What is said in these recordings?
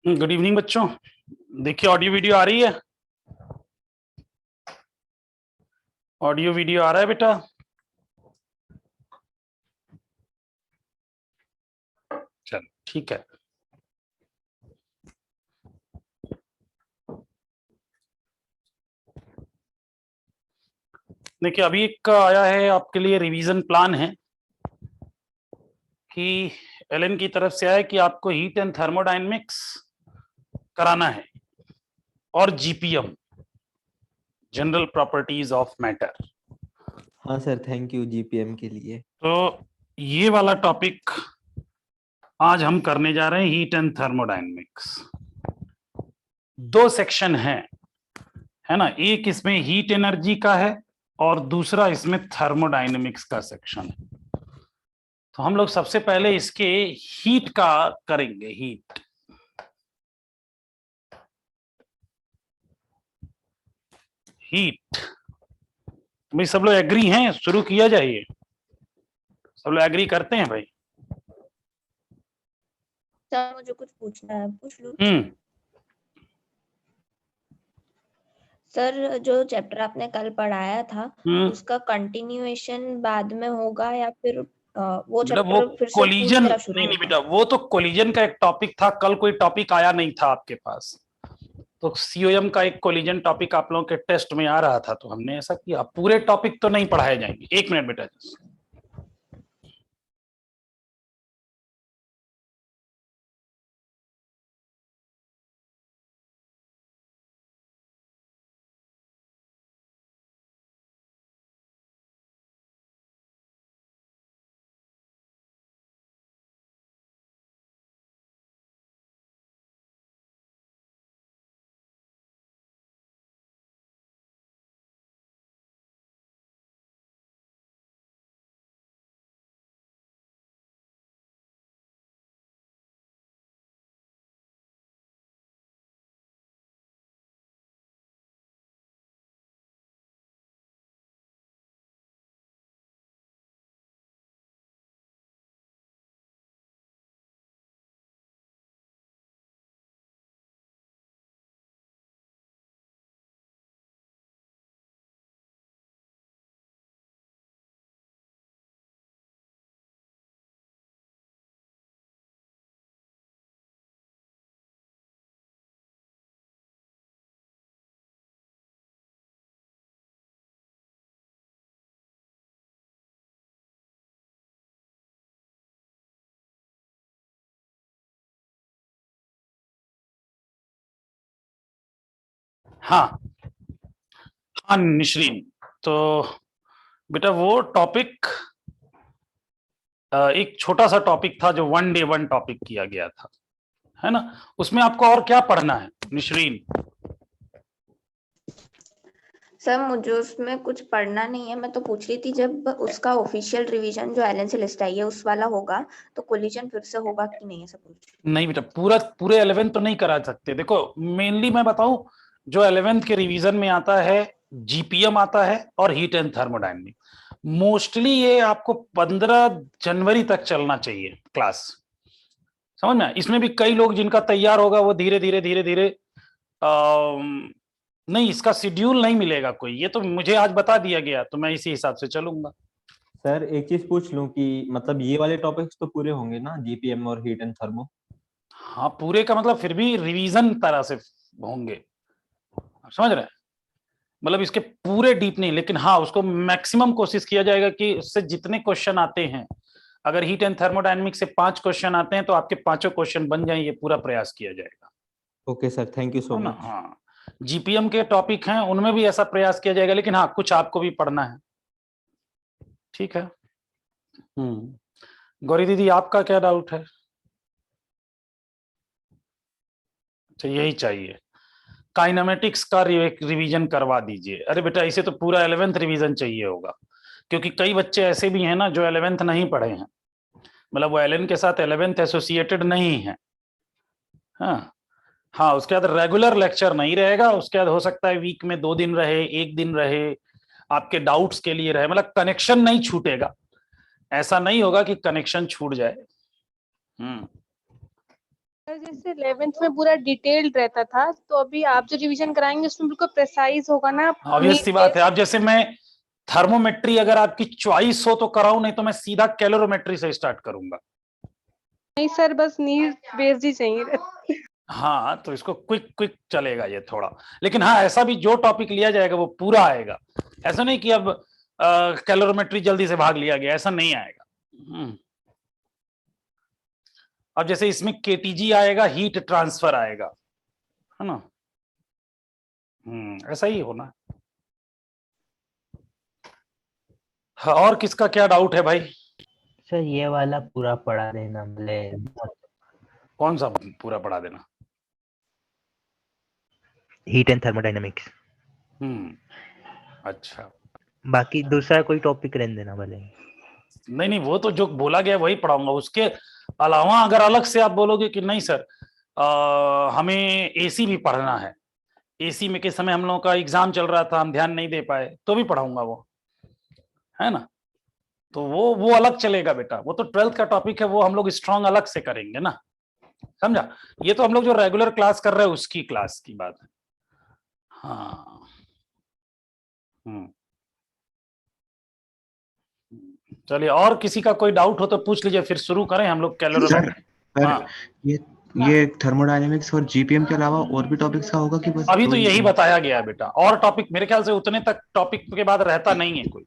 Good evening बच्चों। देखिए audio video आ रही है। ऑडियो वीडियो आ रहा है बेटा। चलो ठीक है। देखिए अभी एक आया है आपके लिए रिवीजन प्लान है कि एलन की तरफ से आया कि आपको हीट एंड थर्मोडायनेमिक्स कराना है और GPM, general properties of matter. हाँ सर, थैंक यू जीपीएम के लिए। तो ये वाला टॉपिक आज हम करने जा रहे हैं, हीट एंड थर्मोडायनेमिक्स। दो सेक्शन है ना, एक इसमें हीट एनर्जी का है और दूसरा इसमें थर्मोडायनेमिक्स का सेक्शन है। तो हम लोग सबसे पहले इसके हीट का करेंगे। हीट भाई सब लोग एग्री हैं, शुरू किया जाए। सब लोग एग्री करते हैं भाई? सर मुझे कुछ पूछना है, पूछ लूं? सर जो चैप्टर आपने कल पढ़ाया था उसका कंटिन्यूएशन बाद में होगा या फिर वो चैप्टर फिर से पूरी तरह शुरू नहीं बेटा, वो तो कोलिजन का एक टॉपिक था। कल कोई टॉपिक आया नहीं था आपके पास, तो सीओएम का एक कोलिजन टॉपिक आप लोगों के टेस्ट में आ रहा था, तो हमने ऐसा किया। पूरे टॉपिक तो नहीं पढ़ाए जाएंगे। एक मिनट बेटा। हाँ हाँ निश्रीन, तो बेटा वो टॉपिक एक छोटा सा टॉपिक था जो 1 day 1 टॉपिक किया गया था, है ना। उसमें आपको और क्या पढ़ना है निश्रीन? सर मुझे उसमें कुछ पढ़ना नहीं है, मैं तो पूछ रही थी जब उसका ऑफिशियल रिवीजन जो एलन से लिस्ट आई है उस वाला होगा तो कोलिजन फिर से होगा कि नहीं, ऐसा पूछ। नहीं बेटा, पूरे 11th तो नहीं करा सकते। देखो मेनली मैं बताऊं, जो 11th के रिवीजन में आता है जीपीएम आता है और हीट एंड थर्मोडायनेमिक। मोस्टली ये आपको 15 जनवरी तक चलना चाहिए क्लास, समझ में। इसमें भी कई लोग जिनका तैयार होगा वो धीरे धीरे धीरे धीरे नहीं, इसका शेड्यूल नहीं मिलेगा कोई। ये तो मुझे आज बता दिया गया तो मैं इसी हिसाब से चलूंगा। सर एक चीज पूछ लूं कि मतलब ये वाले टॉपिक्स तो पूरे होंगे ना, जीपीएम और हीट एंड थर्मो? हाँ पूरे का मतलब फिर भी रिवीजन तरह से होंगे, समझ रहे हैं। मतलब इसके पूरे डीप नहीं, लेकिन हाँ उसको मैक्सिमम कोशिश किया जाएगा कि उससे जितने क्वेश्चन आते हैं, अगर हीट एंड थर्मोडायनेमिक्स से 5 क्वेश्चन आते हैं तो आपके 5 क्वेश्चन बन जाए, ये पूरा प्रयास किया जाएगा। Okay sir, thank you so much. हाँ जीपीएम के टॉपिक हैं उनमें भी ऐसा प्रयास किया जाएगा, लेकिन हाँ कुछ आपको भी पढ़ना है, ठीक है। गौरी दीदी आपका क्या डाउट है? अच्छा यही चाहिए, काइनेमेटिक्स का रिवीजन करवा दीजिए। अरे बेटा इसे तो पूरा 11th रिवीजन चाहिए होगा, क्योंकि कई बच्चे ऐसे भी हैं ना जो 11th नहीं पढ़े हैं, मतलब वो एलन के साथ 11th एसोसिएटेड नहीं है। हाँ हाँ, उसके बाद रेगुलर लेक्चर नहीं रहेगा, उसके बाद हो सकता है वीक में 2 दिन रहे, 1 दिन रहे, आपके डाउट्स के लिए रहे, मतलब कनेक्शन नहीं छूटेगा। ऐसा नहीं होगा कि कनेक्शन छूट जाए। सर जैसे 11th में पूरा डिटेल्ड रहता था, तो अभी आप जो रिवीजन कराएंगे उसमें बिल्कुल प्रिसाइज होगा ना। ऑब्वियस सी बात है। अब जैसे मैं थर्मोमेट्री अगर आपकी चॉइस हो तो कराऊं, नहीं तो मैं सीधा कैलोरीमेट्री से स्टार्ट करूंगा। नहीं सर, बस नीड बेस्ड ही चाहिए। हाँ, तो इसको क्विक क्विक चलेगा ये थोड़ा, लेकिन हाँ ऐसा भी जो टॉपिक लिया जाएगा वो पूरा आएगा। ऐसा नहीं कि अब कैलोरीमेट्री जल्दी से भाग लिया गया, ऐसा नहीं आएगा। अब जैसे इसमें केटीजी आएगा, हीट ट्रांसफर आएगा, है ना। ऐसा ही होना। हाँ, और किसका क्या डाउट है भाई? सर ये वाला पूरा पढ़ा देना, मतलब कौन सा पूरा पढ़ा देना? Heat and thermodynamics. अच्छा, बाकी दूसरा कोई टॉपिक रहने देना भले। नहीं वो तो जो बोला गया वही पढ़ाऊंगा। उसके अलावा अगर अलग से आप बोलोगे कि नहीं सर हमें एसी भी पढ़ना है, एसी में के समय हम लोगों का एग्जाम चल रहा था, हम ध्यान नहीं दे पाए, तो भी पढ़ाऊंगा वो, है ना। तो वो अलग चलेगा बेटा, वो तो 12th का टॉपिक है, वो हम लोग स्ट्रांग अलग से करेंगे ना, समझा। ये तो हम लोग जो रेगुलर क्लास कर रहे हैं उसकी क्लास की बात है। हाँ, चलिए, और किसी का कोई डाउट हो तो पूछ लीजिए, फिर शुरू करें हम लोग कैलोरीमेट्री। हाँ, ये थर्मोडायनेमिक्स और जीपीएम के अलावा और भी टॉपिक्स का होगा कि बस अभी दो तो ही? यही बताया गया है बेटा, और टॉपिक मेरे ख्याल से उतने तक टॉपिक के बाद रहता नहीं है कोई।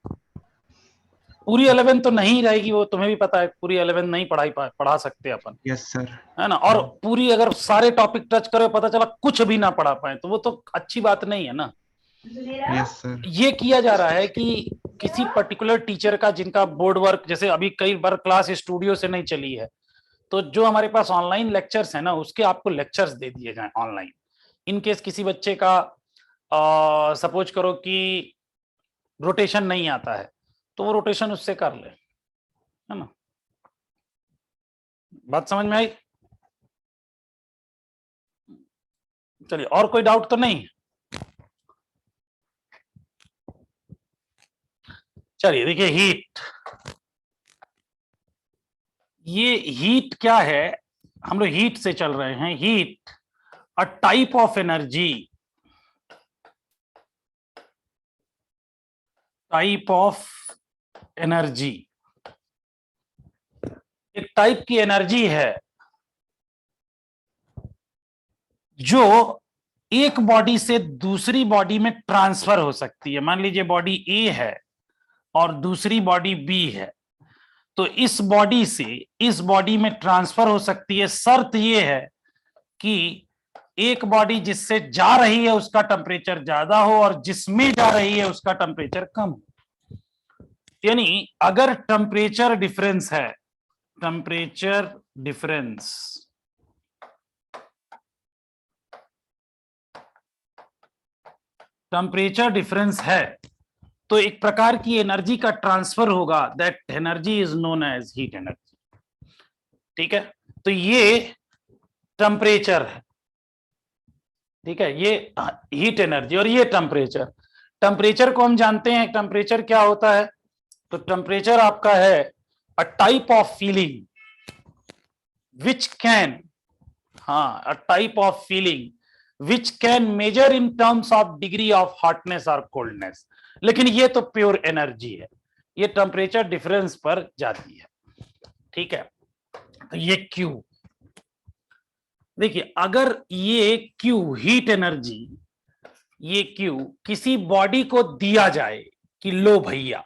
पूरी 11 तो नहीं रहेगी, वो तुम्हें भी पता है, पूरी 11 नहीं पढ़ा सकते अपन। Yes sir. है ना। और पूरी अगर सारे टॉपिक टच करे, पता चला कुछ भी ना पढ़ा पाए, तो वो तो अच्छी बात नहीं है ना। Yes sir. ये किया जा रहा है कि किसी पर्टिकुलर टीचर का, जिनका बोर्ड वर्क, जैसे अभी कई बार क्लास स्टूडियो से नहीं चली है, तो जो हमारे पास ऑनलाइन लेक्चर्स है ना, उसके आपको लेक्चर्स दे दिए जाए ऑनलाइन। इन केस किसी बच्चे का सपोज करो कि रोटेशन नहीं आता है, तो वो रोटेशन उससे कर ले, है ना। बात समझ में आई? चलिए, और कोई डाउट तो नहीं? चलिए देखिए, हीट, ये हीट क्या है, हम लोग हीट से चल रहे हैं। Heat a type of energy, type of energy, एक टाइप की एनर्जी है जो एक बॉडी से दूसरी बॉडी में ट्रांसफर हो सकती है। मान लीजिए बॉडी ए है और दूसरी बॉडी बी है, तो इस बॉडी से इस बॉडी में ट्रांसफर हो सकती है। शर्त यह है कि एक बॉडी जिससे जा रही है उसका टेम्परेचर ज्यादा हो और जिसमें जा रही है उसका टेम्परेचर कम हो। यानी अगर टेम्परेचर डिफरेंस है, टेम्परेचर डिफरेंस, टेम्परेचर डिफरेंस है, तो एक प्रकार की एनर्जी का ट्रांसफर होगा। That energy is known as heat energy. ठीक है, तो ये टेम्परेचर है, ठीक है, ये हीट एनर्जी और ये टेम्परेचर। टेम्परेचर को हम जानते हैं, टेम्परेचर क्या होता है, तो टेम्परेचर आपका है a type of feeling which can, हाँ, a type of feeling which can measure in terms of degree of hotness और कोल्डनेस। लेकिन ये तो प्योर एनर्जी है, ये टेम्परेचर डिफरेंस पर जाती है। ठीक है, तो ये Q, देखिए अगर ये Q हीट एनर्जी, ये Q किसी बॉडी को दिया जाए कि लो भैया,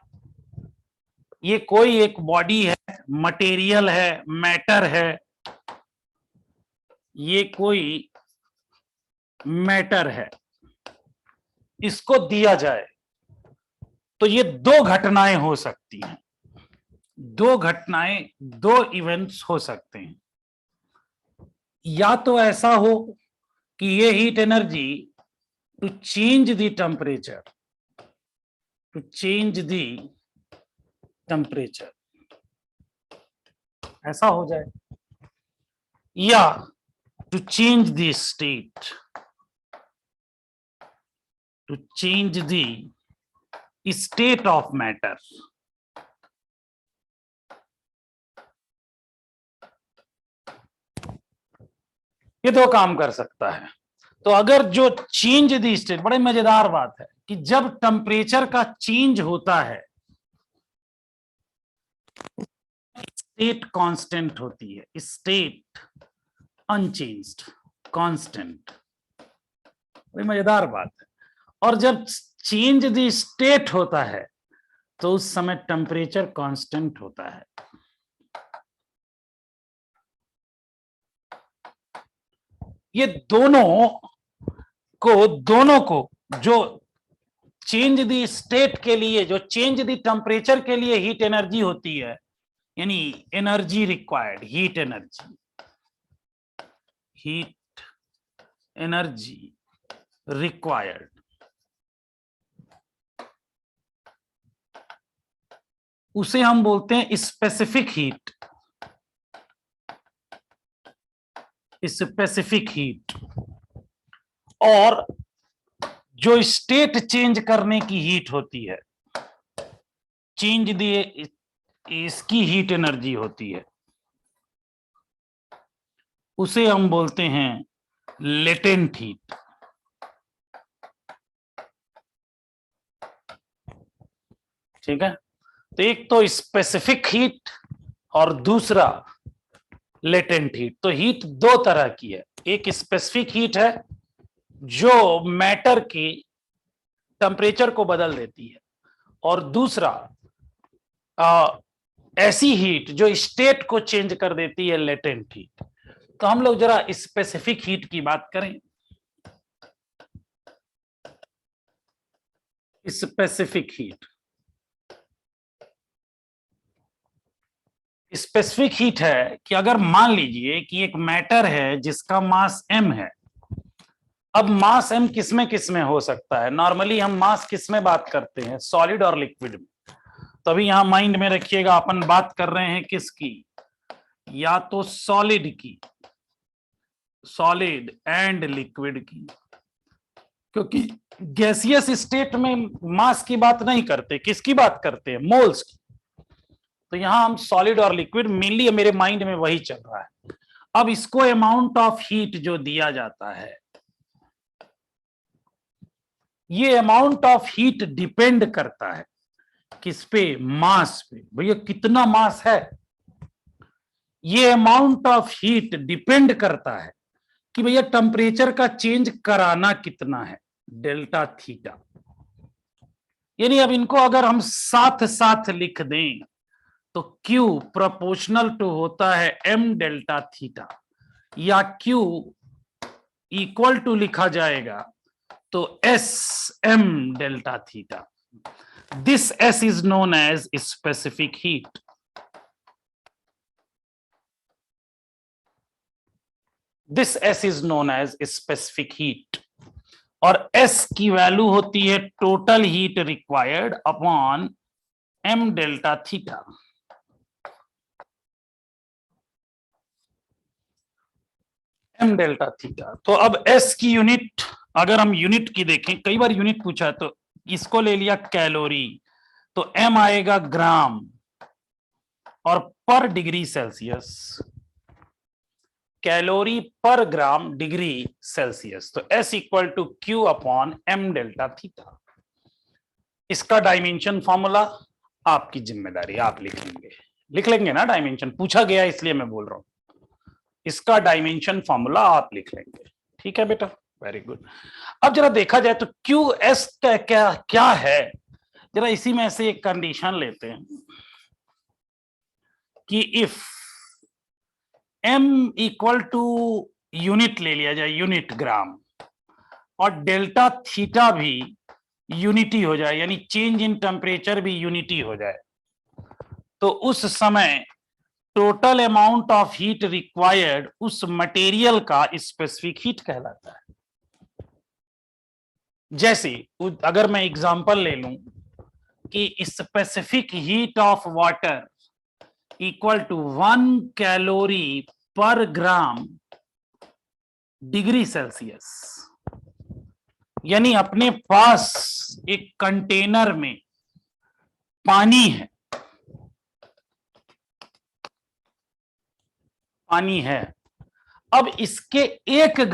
ये कोई एक बॉडी है, मटेरियल है, मैटर है, ये कोई मैटर है, इसको दिया जाए, तो ये दो घटनाएं हो सकती हैं, दो घटनाएं, दो इवेंट्स हो सकते हैं। या तो ऐसा हो कि ये heat energy to change the temperature, to change the temperature, ऐसा हो जाए, या to change the state, to change the state of matter. ये दो काम कर सकता है। तो अगर जो चेंज द स्टेट, बड़ी मजेदार बात है कि जब टेम्परेचर का चेंज होता है स्टेट कांस्टेंट होती है, स्टेट अनचेंज्ड कांस्टेंट, बड़ी मजेदार बात है। और जब चेंज द स्टेट होता है तो उस समय टेम्परेचर कांस्टेंट होता है। ये दोनों को जो चेंज द स्टेट के लिए, जो चेंज द टेम्परेचर के लिए हीट एनर्जी होती है, यानी energy required, heat energy required, उसे हम बोलते हैं स्पेसिफिक हीट। और जो स्टेट चेंज करने की हीट होती है, चेंज दी इसकी हीट एनर्जी होती है, उसे हम बोलते हैं लेटेंट हीट। ठीक है, तो एक तो स्पेसिफिक हीट और दूसरा लेटेंट हीट। तो हीट दो तरह की है, एक स्पेसिफिक हीट है जो मैटर की टेम्परेचर को बदल देती है, और दूसरा ऐसी हीट जो स्टेट को चेंज कर देती है, लेटेंट हीट। तो हम लोग जरा स्पेसिफिक हीट की बात करें। स्पेसिफिक हीट है कि अगर मान लीजिए कि एक मैटर है जिसका मास m है। अब मास m किसमें हो सकता है? नॉर्मली हम मास किसमें बात करते हैं? सॉलिड और लिक्विड में। तो अभी यहां माइंड में रखिएगा, अपन बात कर रहे हैं किसकी? या तो सॉलिड की, सॉलिड एंड लिक्विड की, क्योंकि गैसियस स्टेट में मास की बात नहीं करते, किसकी बात करते हैं? मोल्स की। तो यहां हम सॉलिड और लिक्विड, मेनली मेरे माइंड में वही चल रहा है। अब इसको अमाउंट ऑफ हीट जो दिया जाता है, ये अमाउंट ऑफ हीट डिपेंड करता है किस पे? मास पे। भैया कितना मास है? ये अमाउंट ऑफ हीट डिपेंड करता है कि भैया टेम्परेचर का चेंज कराना कितना है, डेल्टा थीटा। यानी अब इनको अगर हम साथ साथ लिख दें तो Q प्रोपोर्शनल टू होता है m डेल्टा थीटा, या Q इक्वल टू लिखा जाएगा तो S m delta theta. This S is known as specific heat. This S is known as specific heat. और S की वैल्यू होती है total heat required upon m delta theta. m delta theta. तो अब S की unit, अगर हम unit की देखें, कई बार यूनिट पूछा है, तो इसको ले लिया कैलोरी, तो m आएगा ग्राम, और पर degree Celsius, calorie per gram degree Celsius. तो S equal to Q upon m delta theta. इसका डायमेंशन फॉर्मूला आपकी जिम्मेदारी, आप लिख लेंगे ना? डायमेंशन पूछा गया इसलिए मैं बोल रहा हूं। इसका डायमेंशन फॉर्मूला आप लिख लेंगे। ठीक है बेटा, वेरी गुड। अब जरा देखा जाए तो QS का क्या है, जरा इसी में से एक कंडीशन लेते हैं कि if m equal to unit ले लिया जाए, यूनिट ग्राम, और डेल्टा थीटा भी यूनिटी हो जाए, यानी चेंज इन टेम्परेचर भी यूनिटी हो जाए, तो उस समय total amount of heat required उस मटेरियल का स्पेसिफिक हीट कहलाता है। जैसे अगर मैं एग्जांपल ले लूं कि specific heat of water equal to 1 calorie per gram degree Celsius, यानी अपने पास एक कंटेनर में पानी है, अब इसके 1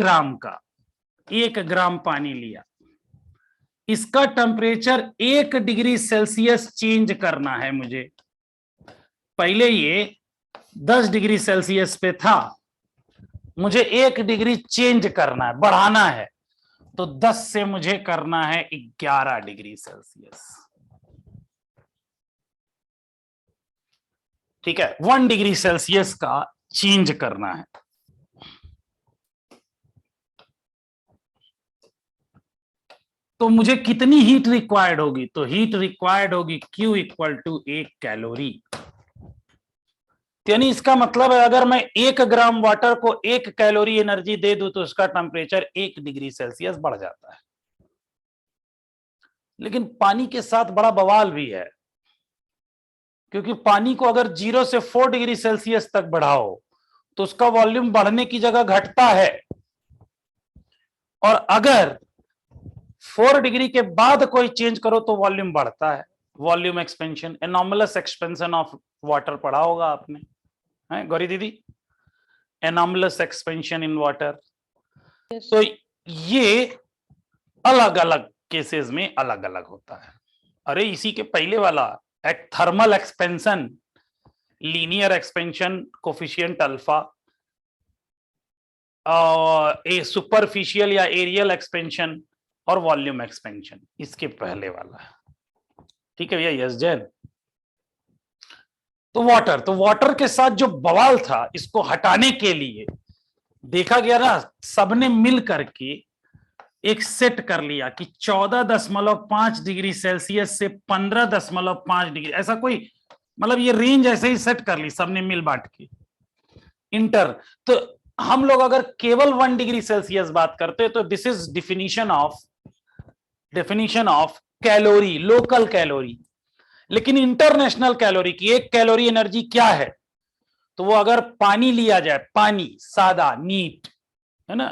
ग्राम पानी लिया, इसका टेम्परेचर 1 डिग्री सेल्सियस चेंज करना है मुझे। पहले ये 10 डिग्री सेल्सियस पे था, मुझे 1 डिग्री चेंज करना है, बढ़ाना है, तो 10 से मुझे करना है 11 डिग्री सेल्सियस। ठीक है, 1 डिग्री सेल्सियस का चेंज करना है। तो मुझे कितनी हीट रिक्वायर्ड होगी? तो हीट रिक्वायर्ड होगी Q इक्वल टू 1 कैलोरी। यानी इसका मतलब है अगर मैं 1 ग्राम वाटर को 1 कैलोरी एनर्जी दे दूं तो उसका टेम्परेचर 1 डिग्री सेल्सियस बढ़ जाता है। लेकिन पानी के साथ बड़ा बवाल भी है, क्योंकि पानी को अगर 0 से 4 डिग्री सेल्सियस तक बढ़ाओ तो उसका वॉल्यूम बढ़ने की जगह घटता है, और अगर 4 डिग्री के बाद कोई चेंज करो तो वॉल्यूम बढ़ता है। Volume expansion, anomalous expansion of water पढ़ा होगा आपने, है गौरी दीदी? Anomalous expansion in water. तो ये अलग अलग केसेस में अलग अलग होता है। अरे इसी के पहले वाला thermal expansion, linear expansion coefficient alpha, a superficial या एरियल एक्सपेंशन और वॉल्यूम एक्सपेंशन, इसके पहले वाला है। ठीक है भैया? यस जैन। तो वाटर के साथ जो बवाल था, इसको हटाने के लिए देखा गया ना, सबने मिल करके एक सेट कर लिया कि 14.5 डिग्री सेल्सियस से 15.5 डिग्री, ऐसा कोई मतलब ये रेंज ऐसे ही सेट कर ली सबने मिल बांट के इंटर। तो हम लोग अगर केवल 1 डिग्री सेल्सियस बात करते तो this is definition of calorie, local calorie. लेकिन इंटरनेशनल कैलोरी की 1 कैलोरी एनर्जी क्या है? तो वो अगर पानी लिया जाए, पानी सादा नीट, है ना,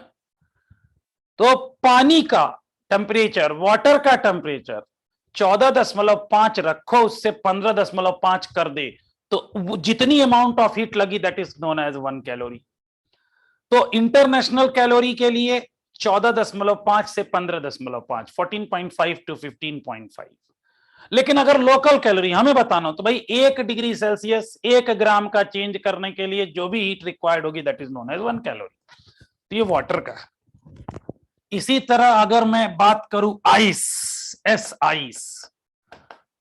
तो पानी का टेम्परेचर, वाटर का टेम्परेचर 14.5 रखो, उससे 15.5 कर दे, तो जितनी अमाउंट ऑफ हीट लगी that is known as 1 calorie. तो इंटरनेशनल कैलोरी के लिए 14.5 से 15.5, 14.5 टू 15.5। लेकिन अगर लोकल कैलोरी हमें बताना हो तो भाई 1 डिग्री सेल्सियस 1 ग्राम का चेंज करने के लिए जो भी हीट रिक्वायर्ड होगी that is known as 1 calorie. तो ये वाटर का। इसी तरह अगर मैं बात करूं आइस, आइस,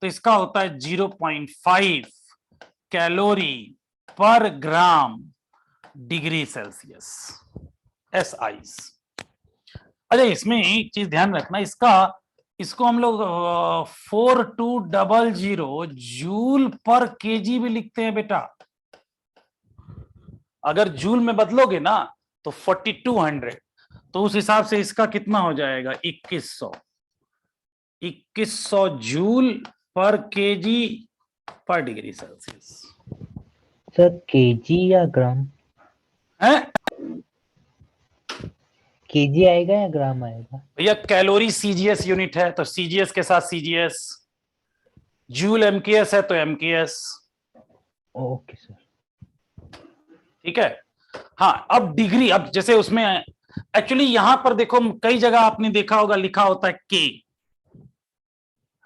तो इसका होता है 0.5 calorie per gram degree Celsius, ice. अच्छा, इसमें एक चीज ध्यान रखना, इसको हम लोग 4200 जूल पर केजी भी लिखते हैं बेटा। अगर जूल में बदलोगे ना तो 4200, तो उस हिसाब से इसका कितना हो जाएगा? 2100 जूल पर केजी पर डिग्री सेल्सियस। सर केजी या ग्राम? है केजी आएगा या ग्राम आएगा? भैया कैलोरी सीजीएस यूनिट है तो सीजीएस के साथ सीजीएस, जूल एमकेएस है तो एमकेएस। Okay sir. ठीक है। हाँ, अब डिग्री, अब जैसे उसमें एक्चुअली यहां पर देखो, कई जगह आपने देखा होगा लिखा होता है के,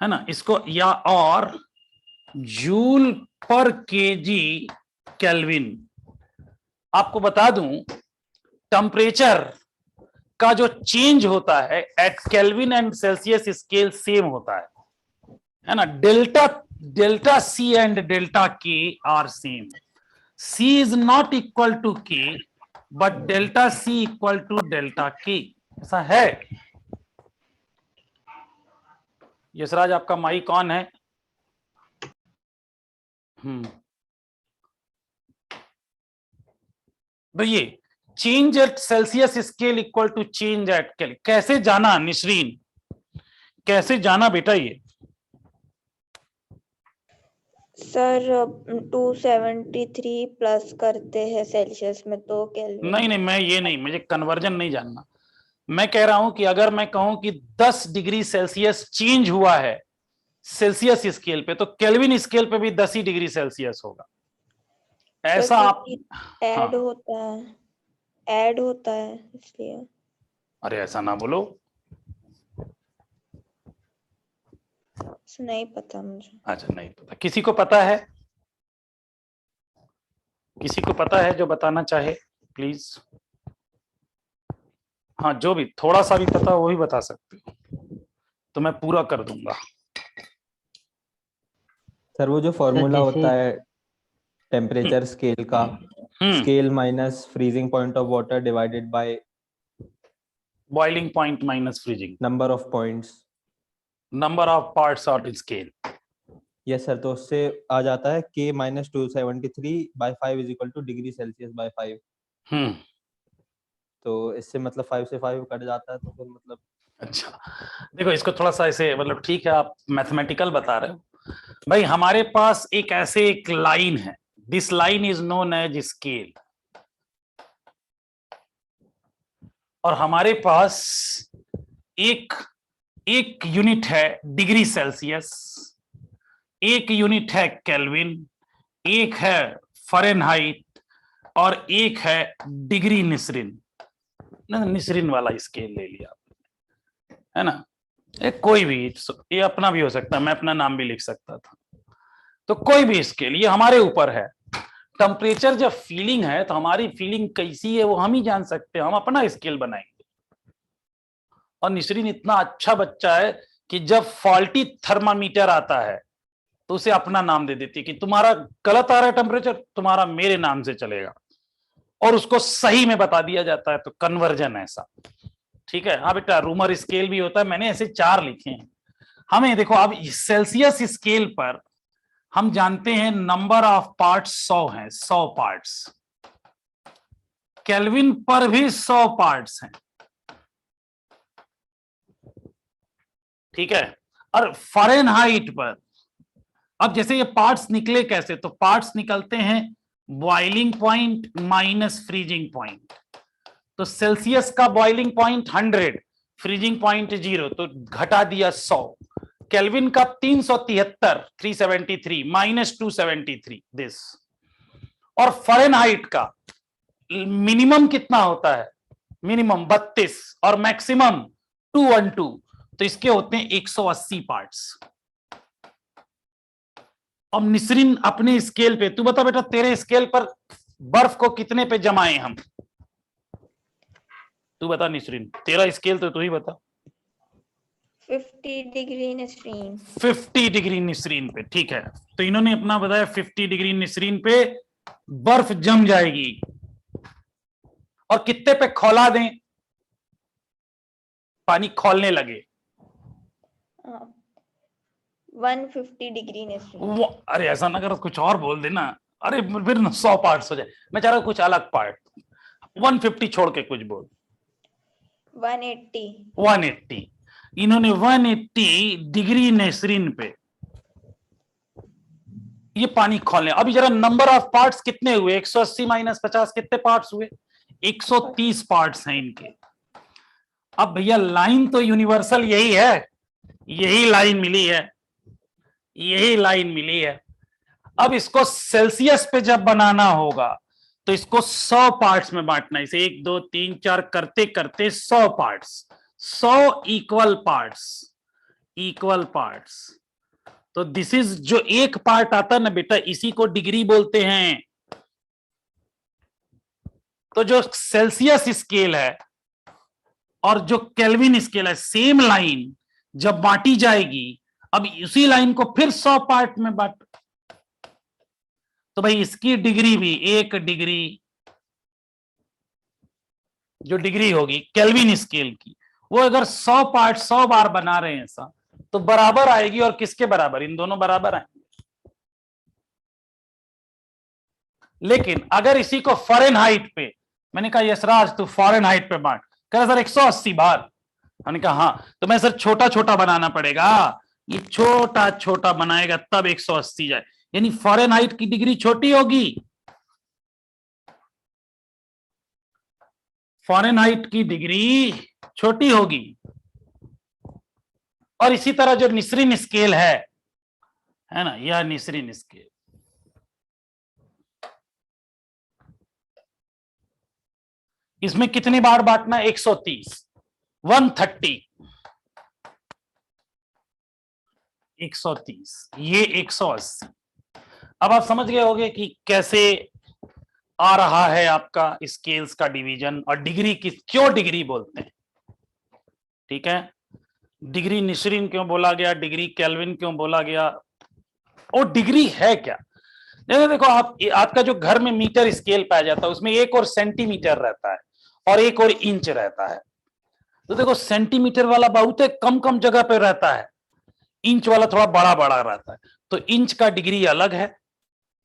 है ना, इसको या और जूल पर केजी केल्विन। आपको बता दूं टेम्परेचर का जो चेंज होता है at Kelvin and Celsius scale same होता है ना। Delta C and delta K are same. C is not equal to K but delta C equal to delta K, ऐसा है। यशराज आपका माइक ऑन है। तो ये change at Celsius scale equal to change at Kelvin कैसे जाना निसरीन, कैसे जाना बेटा? ये सर 273 प्लस करते हैं सेल्सियस में तो केल्विन। नहीं, मैं ये नहीं, मुझे कन्वर्जन नहीं जानना। मैं कह रहा हूं कि अगर मैं कहूं कि 10 डिग्री सेल्सियस चेंज हुआ है सेल्सियस स्केल पे, तो केल्विन स्केल पे भी 10 ही डिग्री सेल्सियस होगा, ऐसा आप। ऐड हाँ। होता है, ऐड होता है इसलिए। अरे ऐसा ना बोलो, नहीं पता मुझे। अच्छा नहीं पता, किसी को पता है? किसी को पता है जो बताना चाहे प्लीज? हाँ, जो भी थोड़ा सा भी पता हो वही बता सकते हो, तो मैं पूरा कर दूंगा। सर वो जो फॉर्मूला जैसे होता है टेम्परेचर स्केल का, scale minus freezing point of water divided by boiling point minus freezing, number of points. Number of parts of scale. Yes sir, तो उससे आ जाता है K minus 273/5 is equal to degree Celsius by 5। Hmm, तो इससे मतलब 5 से 5 cut जाता है, तो फिर मतलब अच्छा देखो इसको थोड़ा सा ऐसे, मतलब ठीक है आप मैथमेटिकल बता रहे हो भाई, हमारे पास एक ऐसे एक लाइन है, this line is known as scale, और हमारे पास एक एक यूनिट है डिग्री सेल्सियस, एक यूनिट है केल्विन, एक है फ़ारेनहाइट, और एक है डिग्री निसरिन। निसरिन वाला स्केल ले लिया है ना, कोई भी, ये अपना भी हो सकता है, मैं अपना नाम भी लिख सकता था, तो कोई भी स्केल, ये हमारे ऊपर है। टेम्परेचर जब फीलिंग है तो हमारी फीलिंग कैसी है वो हम ही जान सकते हैं, हम अपना स्केल बनाएंगे। और निसरीन इतना अच्छा बच्चा है कि जब फॉल्टी थर्मामीटर आता है तो उसे अपना नाम दे देती है कि तुम्हारा गलत आ रहा है टेम्परेचर, तुम्हारा मेरे नाम से चलेगा, और उसको सही में बता दिया जाता है। तो कन्वर्जन ऐसा, ठीक है। हाँ बेटा, रूमर स्केल भी होता है, मैंने ऐसे 4 लिखे हैं। हमें देखो अब सेल्सियस स्केल पर हम जानते हैं नंबर ऑफ पार्ट्स 100 हैं, 100 पार्ट्स। केल्विन पर भी 100 पार्ट्स हैं, ठीक है। और फ़ारेनहाइट पर, अब जैसे ये पार्ट्स निकले कैसे, तो पार्ट्स निकलते हैं boiling point minus freezing point. तो सेल्सियस का बॉइलिंग पॉइंट 100, फ्रीजिंग पॉइंट 0, तो घटा दिया 100। केल्विन का 373 373 माइनस 273 दिस। और फ़ारेनहाइट का मिनिमम कितना होता है, मिनिमम 32 और मैक्सिमम 212, तो इसके होते हैं 180 पार्ट्स। अब निसरीन अपने स्केल पे, तू बता बेटा तेरे स्केल पर बर्फ को कितने पे जमाए हम, तू बता निसरीन, तेरा स्केल तो तू ही बता। 50 डिग्री निसरीन। 50 डिग्री निसरीन पे, ठीक है। तो इन्होंने अपना बताया 50 डिग्री निसरीन पे बर्फ जम जाएगी, और कितने पे खौला दें, पानी खौलने लगे, 150 डिग्री निसरीन। अरे ऐसा ना कर, कुछ और बोल देना, अरे फिर 100 पार्ट्स हो जाए। मैं चाह रहा हूं कुछ अलग पार्ट, 150 छोड़ के कुछ बोल। 180। 180, इन्होंने 180 डिग्री नेसरीन पे ये पानी खोलने। अभी जरा नंबर ऑफ पार्ट्स कितने हुए, 180 माइनस 50 कितने पार्ट्स हुए, 130 पार्ट्स हैं इनके। अब भैया लाइन तो यूनिवर्सल यही है, यही लाइन मिली है, यही लाइन मिली है। अब इसको सेल्सियस पे जब बनाना होगा तो इसको 100 पार्ट्स में बांटना है, इसे 1 2 3 4 करते करते 100 parts, 100 equal parts, equal parts. तो दिस इज, जो एक पार्ट आता है ना बेटा, इसी को डिग्री बोलते हैं। तो जो सेल्सियस स्केल है और जो केल्विन स्केल है, सेम लाइन जब बांटी जाएगी, अब उसी लाइन को फिर 100 पार्ट में बांट, तो भाई इसकी डिग्री भी 1 डिग्री, जो डिग्री होगी केल्विन स्केल की, वो अगर 100 पार्ट 100 बार बना रहे हैं ऐसा, तो बराबर आएगी। और किसके बराबर, इन दोनों बराबर आएंगे। लेकिन अगर इसी को फ़ारेनहाइट पे, मैंने कहा यशराज तू फ़ारेनहाइट पे बांट, कह सर 180 बार, मैंने कहा हाँ, तो मैं सर छोटा छोटा बनाना पड़ेगा, ये छोटा छोटा बनाएगा तब 180 जाए, यानी फ़ारेनहाइट की डिग्री छोटी होगी, फ़ारेनहाइट की डिग्री छोटी होगी। और इसी तरह जो निसरीन स्केल है ना, यह निसरीन स्केल, इसमें कितनी बार बांटना है? 130, 130, 130, ये 180। अब आप समझ गए होंगे कि कैसे आ रहा है आपका स्केल्स का डिवीजन, और डिग्री क्यों डिग्री बोलते हैं, ठीक है। डिग्री निश्रिन क्यों बोला गया, डिग्री केल्विन क्यों बोला गया, और डिग्री है क्या। देखो आप, आपका जो घर में मीटर स्केल पाया जाता है उसमें एक और सेंटीमीटर रहता है और एक और इंच रहता है। तो देखो सेंटीमीटर वाला बहुत कम कम जगह पे रहता है, इंच वाला थोड़ा बड़ा बड़ा रहता है। तो इंच का डिग्री अलग है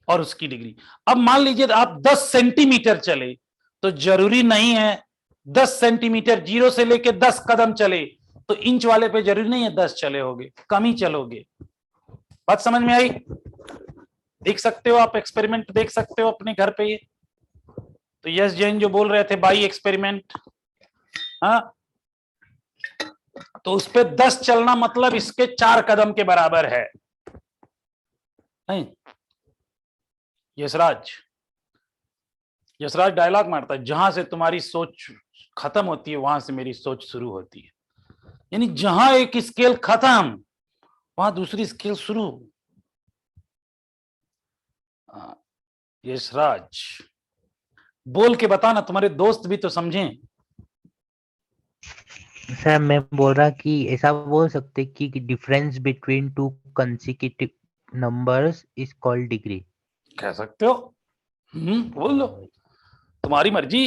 और उसकी डिग्री। अब मान लीजिए आप 10 सेंटीमीटर चले, तो जरूरी नहीं है 10 सेंटीमीटर 0 से लेके 10 कदम चले तो इंच वाले पे जरूरी नहीं है 10 चले होगे, कम ही चलोगे। बात समझ में आई? देख सकते हो आप, एक्सपेरिमेंट देख सकते हो अपने घर पे ये। तो यस जैन जो बोल रहे थे बाई एक्सपेरिमेंट, हाँ, तो उस पे 10 चलना मतलब इसके 4 कदम के बराबर है नहीं? यशराज, यशराज डायलॉग मारता है, जहां से तुम्हारी सोच खत्म होती है वहां से मेरी सोच शुरू होती है। यानी जहां एक स्केल खत्म वहां दूसरी स्केल शुरू। यशराज बोल के बताना, तुम्हारे दोस्त भी तो समझें। सर मैं बोल रहा कि ऐसा बोल सकते कि difference between two consecutive numbers is called degree. कह सकते हो, बोल लो, तुम्हारी मर्जी।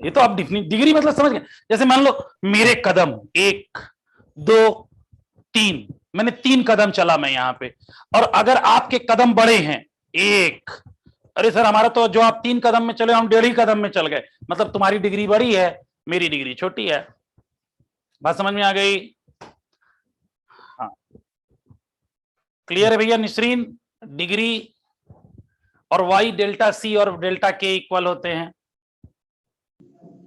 ये तो आप डिग्री मतलब समझ गए। जैसे मान लो मेरे कदम 1 2 3, मैंने 3 कदम चला मैं यहाँ पे, और अगर आपके कदम बड़े हैं 1, अरे सर हमारा तो जो आप 3 कदम में चले हम 1.5 कदम में चल गए, मतलब तुम्हारी डिग्री बड़ी है मेरी डिग्री छोटी है। बात समझ में आ गई? हाँ, क्लियर है भैया निसरीन? डिग्री और y डेल्टा c और डेल्टा k इक्वल होते हैं।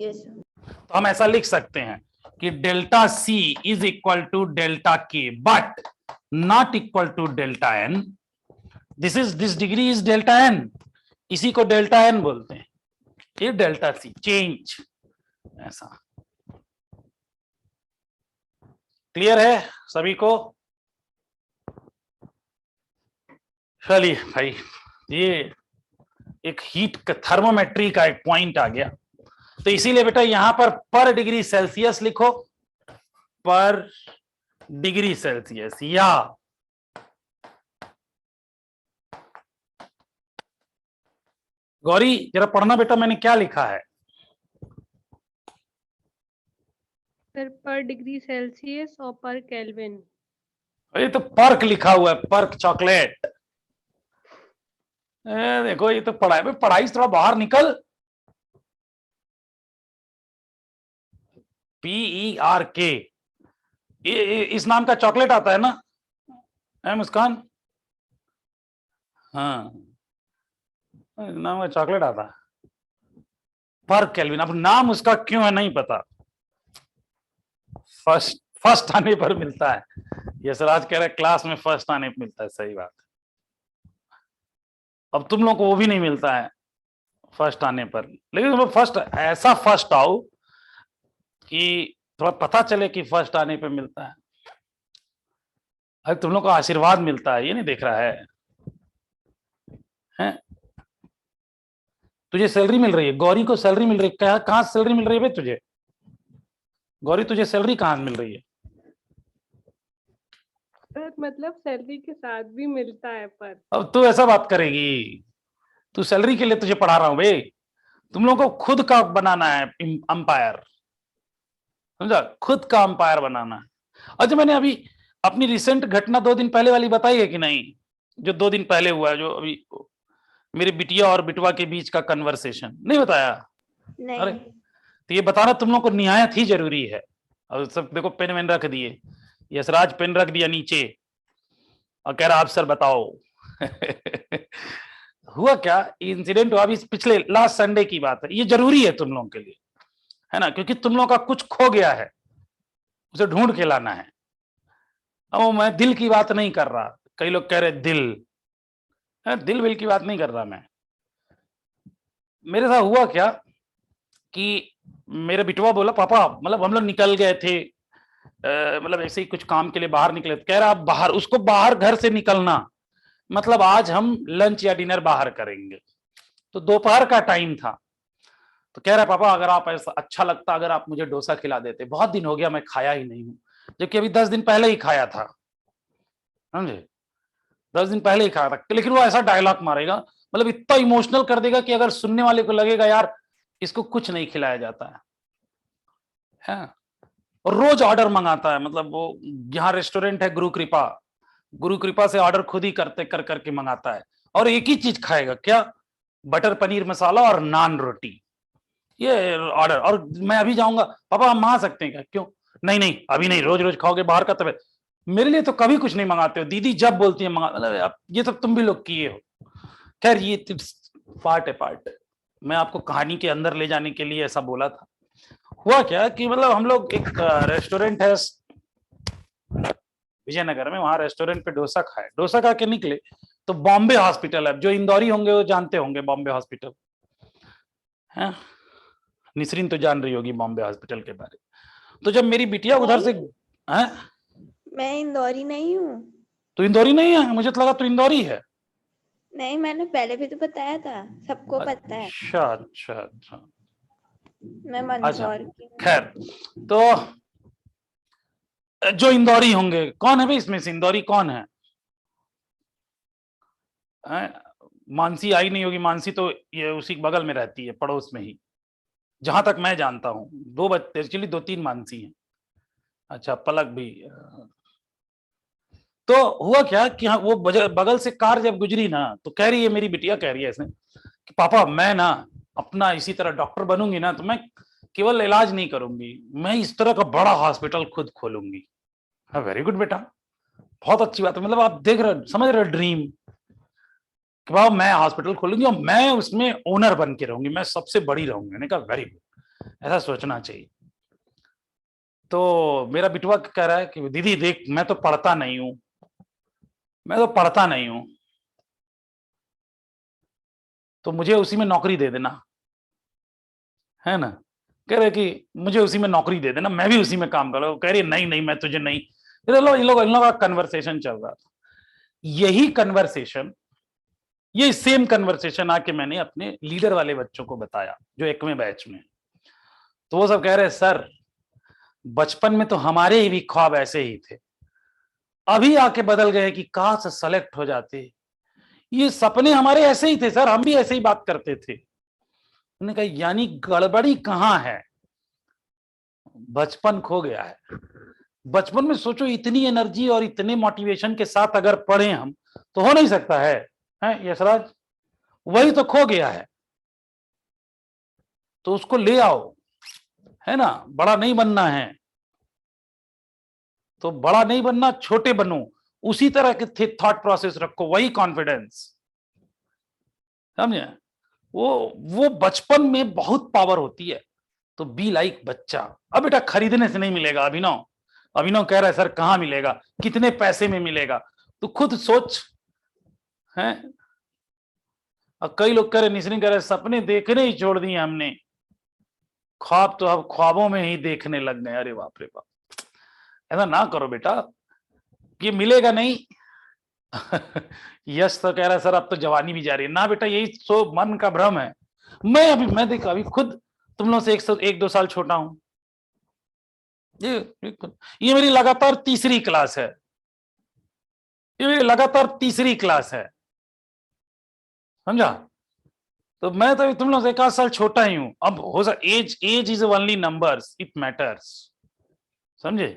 यस तो हम ऐसा लिख सकते हैं कि delta c is equal to delta k but not equal to delta n। This degree is delta n, इसी को डेल्टा n बोलते हैं। ये डेल्टा c चेंज, ऐसा। क्लियर है सभी को? चलिए भाई, ये एक हीट थर्मोमेट्री का एक पॉइंट आ गया। तो इसीलिए बेटा यहां पर डिग्री सेल्सियस लिखो, पर डिग्री सेल्सियस, या गौरी जरा पढ़ना बेटा मैंने क्या लिखा है। सर पर डिग्री सेल्सियस और पर केल्विन। ये तो पर्क लिखा हुआ है, पर्क चॉकलेट। देखो ये तो पढ़ाई, पढ़ाई से थोड़ा बाहर निकल। PERK, ये इस नाम का चॉकलेट आता है ना है मुस्कान? हाँ, इस नाम का चॉकलेट आता है पर केल्विन। अब नाम उसका क्यों है नहीं पता, फर्स्ट आने पर मिलता है। यशराज कह रहे क्लास में फर्स्ट आने पर मिलता है, सही बात है। अब तुम लोग को वो भी नहीं मिलता है फर्स्ट आने पर, लेकिन तुम फर्स्ट ऐसा फर्स्ट आओ कि थोड़ा पता चले कि फर्स्ट आने पे मिलता है। अरे तुम लोग को आशीर्वाद मिलता है, ये नहीं देख रहा है, हैं? तुझे सैलरी मिल रही है, गौरी को सैलरी मिल रही है, कहाँ सैलरी मिल रही है भाई तुझे? गौरी तुझे सैलरी कहाँ मिल रही है? सर मतलब सैलरी के साथ भी मिलता है पर। अब तू ऐसा बात करेगी? तू सैलरी के लिए तुझे पढ़ा रहा हूं भाई, तुम लोगों को खुद का बनाना है अंपायर, समझा? खुद का अंपायर बनाना है। अच्छा मैंने अभी अपनी रिसेंट घटना 2 दिन पहले वाली बताई है कि नहीं? जो 2 दिन पहले हुआ है, जो अभी मेरे बिटिया और बिटवा के बीच का कन्वर्सेशन, नहीं बताया? अरे नहीं। तो ये बताना तुम लोग को निहायत ही जरूरी है। और सब देखो पेन वेन रख दिए, यशराज पेन रख दिया नीचे और कह रहा आप सर बताओ। हुआ क्या इंसिडेंट हुआ, अभी पिछले लास्ट संडे की बात है। ये जरूरी है तुम लोगों के लिए, है ना, क्योंकि तुम लोगों का कुछ खो गया है, उसे ढूंढ के लाना है। अब मैं दिल की बात नहीं कर रहा, कई लोग कह रहे दिल दिल विल की बात नहीं कर रहा मैं। मेरे साथ हुआ क्या कि मेरे बिटवा बोला पापा, मतलब हम लोग निकल गए थे, मतलब ऐसे ही कुछ काम के लिए बाहर निकले, तो कह रहा आप बाहर, उसको बाहर घर से निकलना मतलब आज हम लंच या डिनर बाहर करेंगे। तो दोपहर का टाइम था, तो कह रहा पापा अगर आप ऐसा अच्छा लगता, अगर आप मुझे डोसा खिला देते, बहुत दिन हो गया मैं खाया ही नहीं हूँ, जबकि अभी 10 दिन पहले ही खाया था, समझे, 10 दिन पहले ही खाया था। लेकिन वो ऐसा डायलॉग मारेगा, मतलब इतना इमोशनल कर देगा कि अगर सुनने वाले को लगेगा यार इसको कुछ नहीं खिलाया जाता है। और रोज ऑर्डर मंगाता है, मतलब वो यहाँ रेस्टोरेंट है गुरु कृपा से ऑर्डर खुद ही करके मंगाता है, और एक ही चीज खाएगा, क्या, बटर पनीर मसाला और नान रोटी, ये ऑर्डर। और मैं अभी जाऊंगा, पापा हम मंगा सकते हैं क्या? क्यों? नहीं नहीं अभी नहीं, रोज रोज खाओगे बाहर का तबीयत। मेरे लिए तो कभी कुछ नहीं मंगाते हो, दीदी जब बोलती है मंगा, मतलब ये सब तुम भी लोग किए हो। खैर ये पार्ट है पार्ट। मैं आपको कहानी के अंदर ले जाने के लिए ऐसा बोला था। हुआ क्या कि मतलब हम लोग एक रेस्टोरेंट है विजयनगर में, वहां रेस्टोरेंट पे डोसा खाए, डोसा खा के निकले तो बॉम्बे हॉस्पिटल है, जो इंदौरी होंगे वो जानते होंगे बॉम्बे हॉस्पिटल है, निसरीन तो जान रही होगी बॉम्बे हॉस्पिटल के बारे में। तो जब मेरी बिटिया उधर से है, मैं इंदौरी नहीं हूँ। तो इंदौरी नहीं है, मुझे तो लगा तो इंदौरी है। नहीं, मैंने पहले भी तो बताया था, सबको पता है। अच्छा अच्छा अच्छा मैं मंदसौर की हूँ। खैर, तो जो इंदौरी होंगे, कौन है भाई इसमें से इंदौरी कौन है? मानसी आई नहीं होगी, मानसी तो ये उसी बगल में रहती है, पड़ोस में ही, जहां तक मैं जानता हूँ। दो बच्चे, एक्चुअली 2-3 मानसी हैं। अच्छा पलक भी। तो हुआ क्या कि हाँ, वो बगल से कार जब गुजरी ना, तो कह रही है मेरी बिटिया, कह रही है ऐसे कि पापा मैं ना अपना इसी तरह डॉक्टर बनूंगी ना, तो मैं केवल इलाज नहीं करूंगी, मैं इस तरह का बड़ा हॉस्पिटल खुद खोलूंगी। हाँ वेरी गुड बेटा, बहुत अच्छी बात है। मतलब आप देख रहे, समझ रहे ड्रीम कि बाबा मैं हॉस्पिटल खोलूंगी और मैं उसमें ओनर बन के रहूंगी, मैं सबसे बड़ी रहूंगी। मैंने कहा वेरी गुड, ऐसा सोचना चाहिए। तो मेरा बिटवा कह रहा है कि दीदी देख मैं तो पढ़ता नहीं हूं, मैं तो पढ़ता नहीं हूं, तो मुझे उसी में नौकरी दे देना, है ना। कह रहे कि मुझे उसी में नौकरी दे देना, मैं भी उसी में काम करूँ। कह रही नहीं नहीं मैं तुझे नहीं। इन लोगों का कन्वर्सेशन चल रहा था। यही कन्वर्सेशन, ये सेम कन्वर्सेशन आके मैंने अपने लीडर वाले बच्चों को बताया जो 1वें बैच में। तो वो सब कह रहे सर बचपन में तो हमारे ही भी ख्वाब ऐसे ही थे, अभी आके बदल गए कि काश सेलेक्ट हो जाते। ये सपने हमारे ऐसे ही थे सर, हम भी ऐसे ही बात करते थे। उन्होंने कहा यानी गड़बड़ी कहां है? बचपन खो गया है। बचपन में सोचो इतनी एनर्जी और इतने मोटिवेशन के साथ अगर पढ़े हम, तो हो नहीं सकता है यशराज? वही तो खो गया है, तो उसको ले आओ, है ना। बड़ा नहीं बनना है तो बड़ा नहीं बनना, छोटे बनो, उसी तरह के थॉट प्रोसेस रखो, वही कॉन्फिडेंस, समझे। वो बचपन में बहुत पावर होती है। तो बी लाइक बच्चा। अब बेटा खरीदने से नहीं मिलेगा। अभिनव अभिनव कह रहा है सर कहां मिलेगा, कितने पैसे में मिलेगा? तो खुद सोच है। और कई लोग कह रहे, निसरी कह रहे सपने देखने ही छोड़ दिए हमने, ख्वाब तो अब ख्वाबों में ही देखने लग गए। अरे बाप रे बाप, ऐसा ना करो बेटा, ये मिलेगा नहीं। यश तो कह रहा है सर अब तो जवानी भी जा रही है ना। बेटा यही सो मन का भ्रम है। मैं देखा अभी खुद तुम लोग से 1-2 साल छोटा हूं। ये मेरी लगातार तीसरी क्लास है, ये मेरी लगातार तीसरी क्लास है, समझा। तो मैं तो तुम लोग से 1 साल छोटा ही हूं। अब हो सकता age is only numbers, it matters, समझे।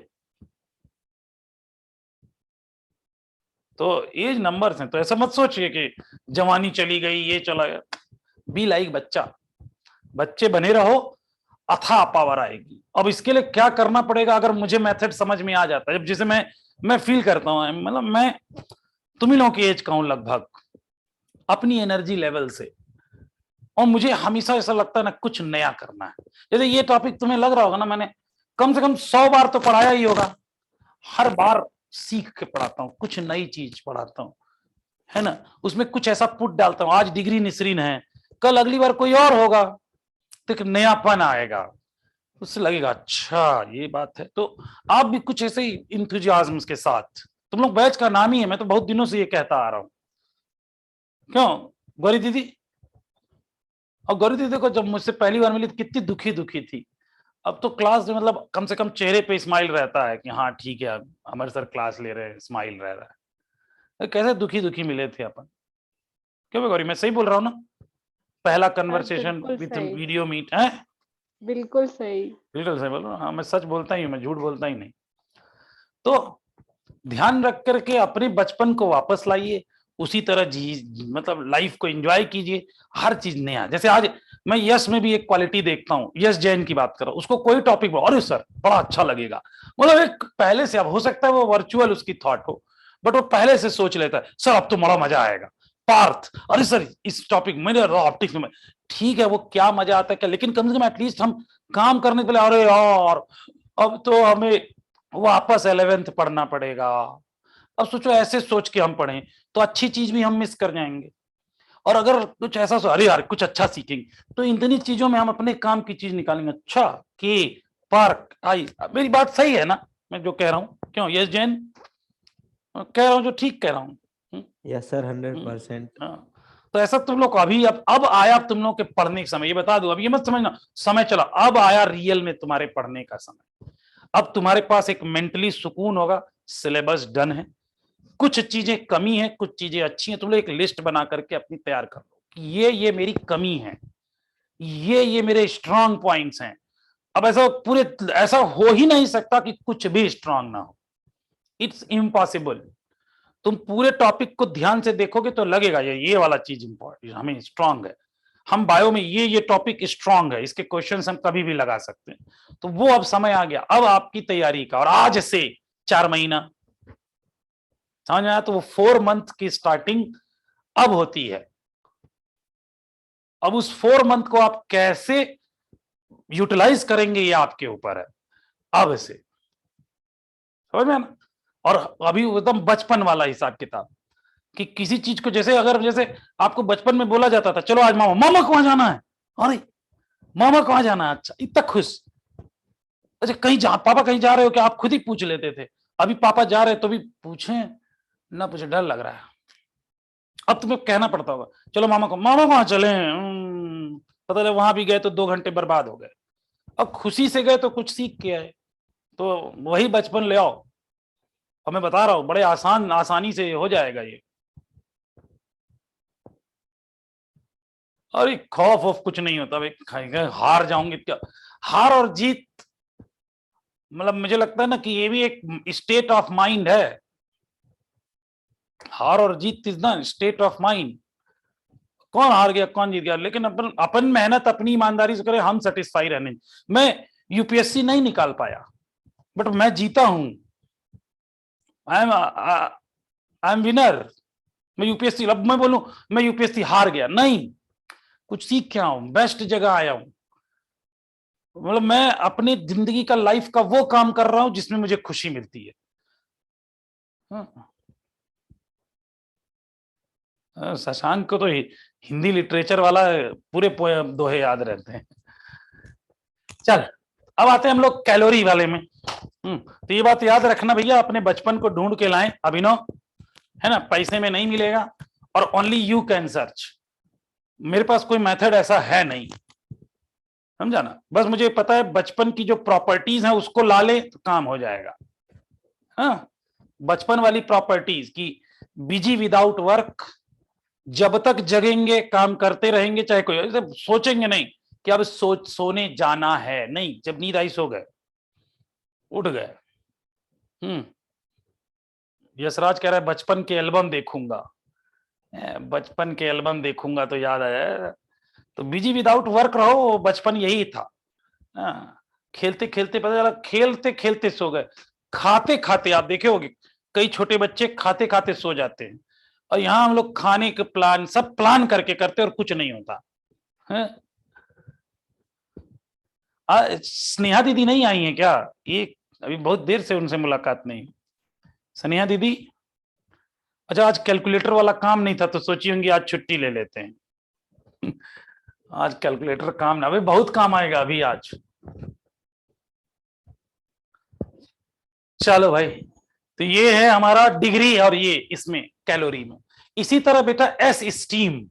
तो एज नंबर्स हैं, तो ऐसा मत सोचिए कि जवानी चली गई ये चला गया। बी लाइक बच्चा, बच्चे बने रहो, अथाह पावर आएगी। अब इसके लिए क्या करना पड़ेगा? अगर मुझे मेथड समझ में आ जाता है, जब जैसे मैं फील करता हूं, मतलब मैं तुम ही लोगों की एज का हूं लगभग, अपनी एनर्जी लेवल से, और मुझे हमेशा ऐसा लगता है ना कुछ नया करना है। जैसे ये टॉपिक तुम्हें लग रहा होगा ना, मैंने कम से कम 100 बार तो पढ़ाया ही होगा। हर बार सीख के पढ़ाता हूँ, कुछ नई चीज पढ़ाता हूँ, है ना। उसमें कुछ ऐसा पुट डालता हूँ। आज डिग्री निसरीन है, कल अगली बार कोई और होगा तो एक नयापन आएगा, उससे लगेगा अच्छा ये बात है। तो आप भी कुछ ऐसे ही इंथुजियाज्म के साथ, तुम लोग बैच का नाम ही है, मैं तो बहुत दिनों से ये कहता आ रहा हूं। क्यों गौरी दीदी? और गौरी दीदी को जब मुझसे पहली बार मिली तो कितनी दुखी दुखी थी। अब तो क्लास में मतलब कम से कम चेहरे पे स्माइल रहता है कि हाँ ठीक है हमारे सर क्लास ले रहे हैं, स्माइल रह रहा है। कैसे दुखी दुखी मिले थे अपन। क्यों गौरी, मैं सही बोल रहा हूँ ना? पहला कन्वर्सेशन बिल्कुल विथ सही। वीडियो मीट है। बिल्कुल सही। बिल्कुल सही बोल रहा हूँ। हाँ मैं सच बोलता ही हूँ, मैं झूठ बोलता ही नहीं। तो ध्यान रख करके अपने बचपन को वापस लाइए, उसी तरह जी मतलब लाइफ को एंजॉय कीजिए। हर चीज नया, जैसे आज मैं यश में भी एक क्वालिटी देखता हूँ। यश जैन की बात कर रहा हूँ, उसको कोई टॉपिक बोलो अरे सर बड़ा अच्छा लगेगा, मतलब एक पहले से, अब हो सकता है वो वर्चुअल उसकी थॉट हो, बट वो पहले से सोच लेता है सर अब तो बड़ा मजा आएगा। पार्थ अरे सर इस टॉपिक मेरे ऑप्टिक्स में, ठीक है वो क्या मजा आता है क्या, लेकिन कम से कम एटलीस्ट हम काम करने के लिए, अरे यार अब तो हमें वापस 11th पढ़ना पड़ेगा। अब सोचो ऐसे सोच के हम पढ़ें तो अच्छी चीज भी हम मिस कर जाएंगे। और अगर कुछ ऐसा अरे यार कुछ अच्छा सीखेंगे तो इतनी चीजों में हम अपने काम की चीज निकालेंगे। अच्छा कि पार्क आई, मेरी बात सही है ना मैं जो कह रहा हूँ? क्यों यस जैन कह रहा हूँ जो ठीक कह रहा हूँ? Yes sir 100%। हाँ। तो ऐसा तुम लोग को अभी अब आया तुम लोग के पढ़ने का समय, ये बता दो, अब ये मत समझना समय चला, अब आया रियल में तुम्हारे पढ़ने का समय। अब तुम्हारे पास एक मेंटली सुकून होगा, सिलेबस डन है, कुछ चीजें कमी है कुछ चीजें अच्छी हैं, तुम लोग एक लिस्ट बना करके अपनी तैयार कर लो कि ये मेरी कमी है, ये मेरे स्ट्रांग पॉइंट्स हैं। अब ऐसा पूरे ऐसा हो ही नहीं सकता कि कुछ भी स्ट्रांग ना हो, इट्स इम्पॉसिबल। तुम पूरे टॉपिक को ध्यान से देखोगे तो लगेगा ये वाला चीज इंपॉर्टेंट हमें स्ट्रांग है, हम बायो में ये टॉपिक स्ट्रांग है, इसके क्वेश्चंस हम कभी भी लगा सकते हैं। तो वो अब समय आ गया अब आपकी तैयारी का, और आज से 4 महीना समझ में आया? तो वो 4 मंथ की स्टार्टिंग अब होती है। अब उस 4 मंथ को आप कैसे यूटिलाइज करेंगे ये आपके ऊपर है अब से, समझ में आना? और अभी एकदम बचपन वाला हिसाब किताब कि किसी चीज को जैसे अगर जैसे आपको बचपन में बोला जाता था चलो आज मामा को वहां जाना है, अरे मामा को वहां जाना है, अच्छा इतना खुश। अच्छा कहीं पापा कहीं जा रहे हो क्या, आप खुद ही पूछ लेते थे। अभी पापा जा रहे तो भी पूछे ना पूछे, डर लग रहा है। अब तुम्हें कहना पड़ता होगा चलो मामा को वहां चले, पता लगे वहां भी गए तो 2 घंटे बर्बाद हो गए। अब खुशी से गए तो कुछ सीख के आए, तो वही बचपन ले आओ। और मैं बता रहा हूं बड़े आसानी से हो जाएगा ये। अरे खौफ वौफ कुछ नहीं होता भाई, हार जाऊंगे क्या, हार और जीत मतलब मुझे लगता है ना कि ये भी एक स्टेट ऑफ माइंड है। हार और जीत इज ना स्टेट ऑफ माइंड। कौन हार गया कौन जीत गया, लेकिन अपन मेहनत अपनी ईमानदारी से करें, हम सेटिस्फाई रहने। मैं यूपीएससी नहीं निकाल पाया बट मैं जीता हूं, आई एम विनर। मैं यूपीएससी, अब मैं बोलूं मैं यूपीएससी हार गया, नहीं, कुछ सीख के आया हूं, बेस्ट जगह आया हूं। मतलब मैं अपनी जिंदगी का लाइफ का वो काम कर रहा हूं जिसमें मुझे खुशी मिलती है। शशांक को तो हिंदी लिटरेचर वाला पूरे पोएम दोहे याद रहते हैं। चल अब आते हैं हम लोग कैलोरी वाले में। तो ये बात याद रखना भैया, अपने बचपन को ढूंढ के लाएं अभिनव, है ना, पैसे में नहीं मिलेगा और ओनली यू कैन सर्च। मेरे पास कोई मेथड ऐसा है नहीं, समझा ना? बस मुझे पता है बचपन की जो प्रॉपर्टीज हैं उसको ला ले तो काम हो जाएगा। हाँ, बचपन वाली प्रॉपर्टीज की बिजी विदाउट वर्क, जब तक जगेंगे काम करते रहेंगे, चाहे कोई सोचेंगे नहीं कि अब सोने जाना है, नहीं, जब नींद आई सो गए, उठ गए। यशराज कह रहा है बचपन के एल्बम देखूंगा, बचपन के एल्बम देखूंगा तो याद आया, तो बिजी विदाउट वर्क रहो, बचपन यही था। खेलते खेलते पता चला खेलते खेलते सो गए, खाते खाते आप देखे होगे कई छोटे बच्चे खाते खाते सो जाते हैं, और यहाँ हम लोग खाने के प्लान सब प्लान करके करते और कुछ नहीं होता है। स्नेहा दीदी नहीं आई है क्या? ये अभी बहुत देर से उनसे मुलाकात नहीं। स्नेहा दीदी, अच्छा आज कैलकुलेटर वाला काम नहीं था तो सोची होंगी आज छुट्टी ले लेते हैं। आज कैलकुलेटर काम ना, अभी बहुत काम आएगा अभी आज। चलो भाई, तो ये है हमारा डिग्री और ये इसमें कैलोरी में। इसी तरह बेटा S steam,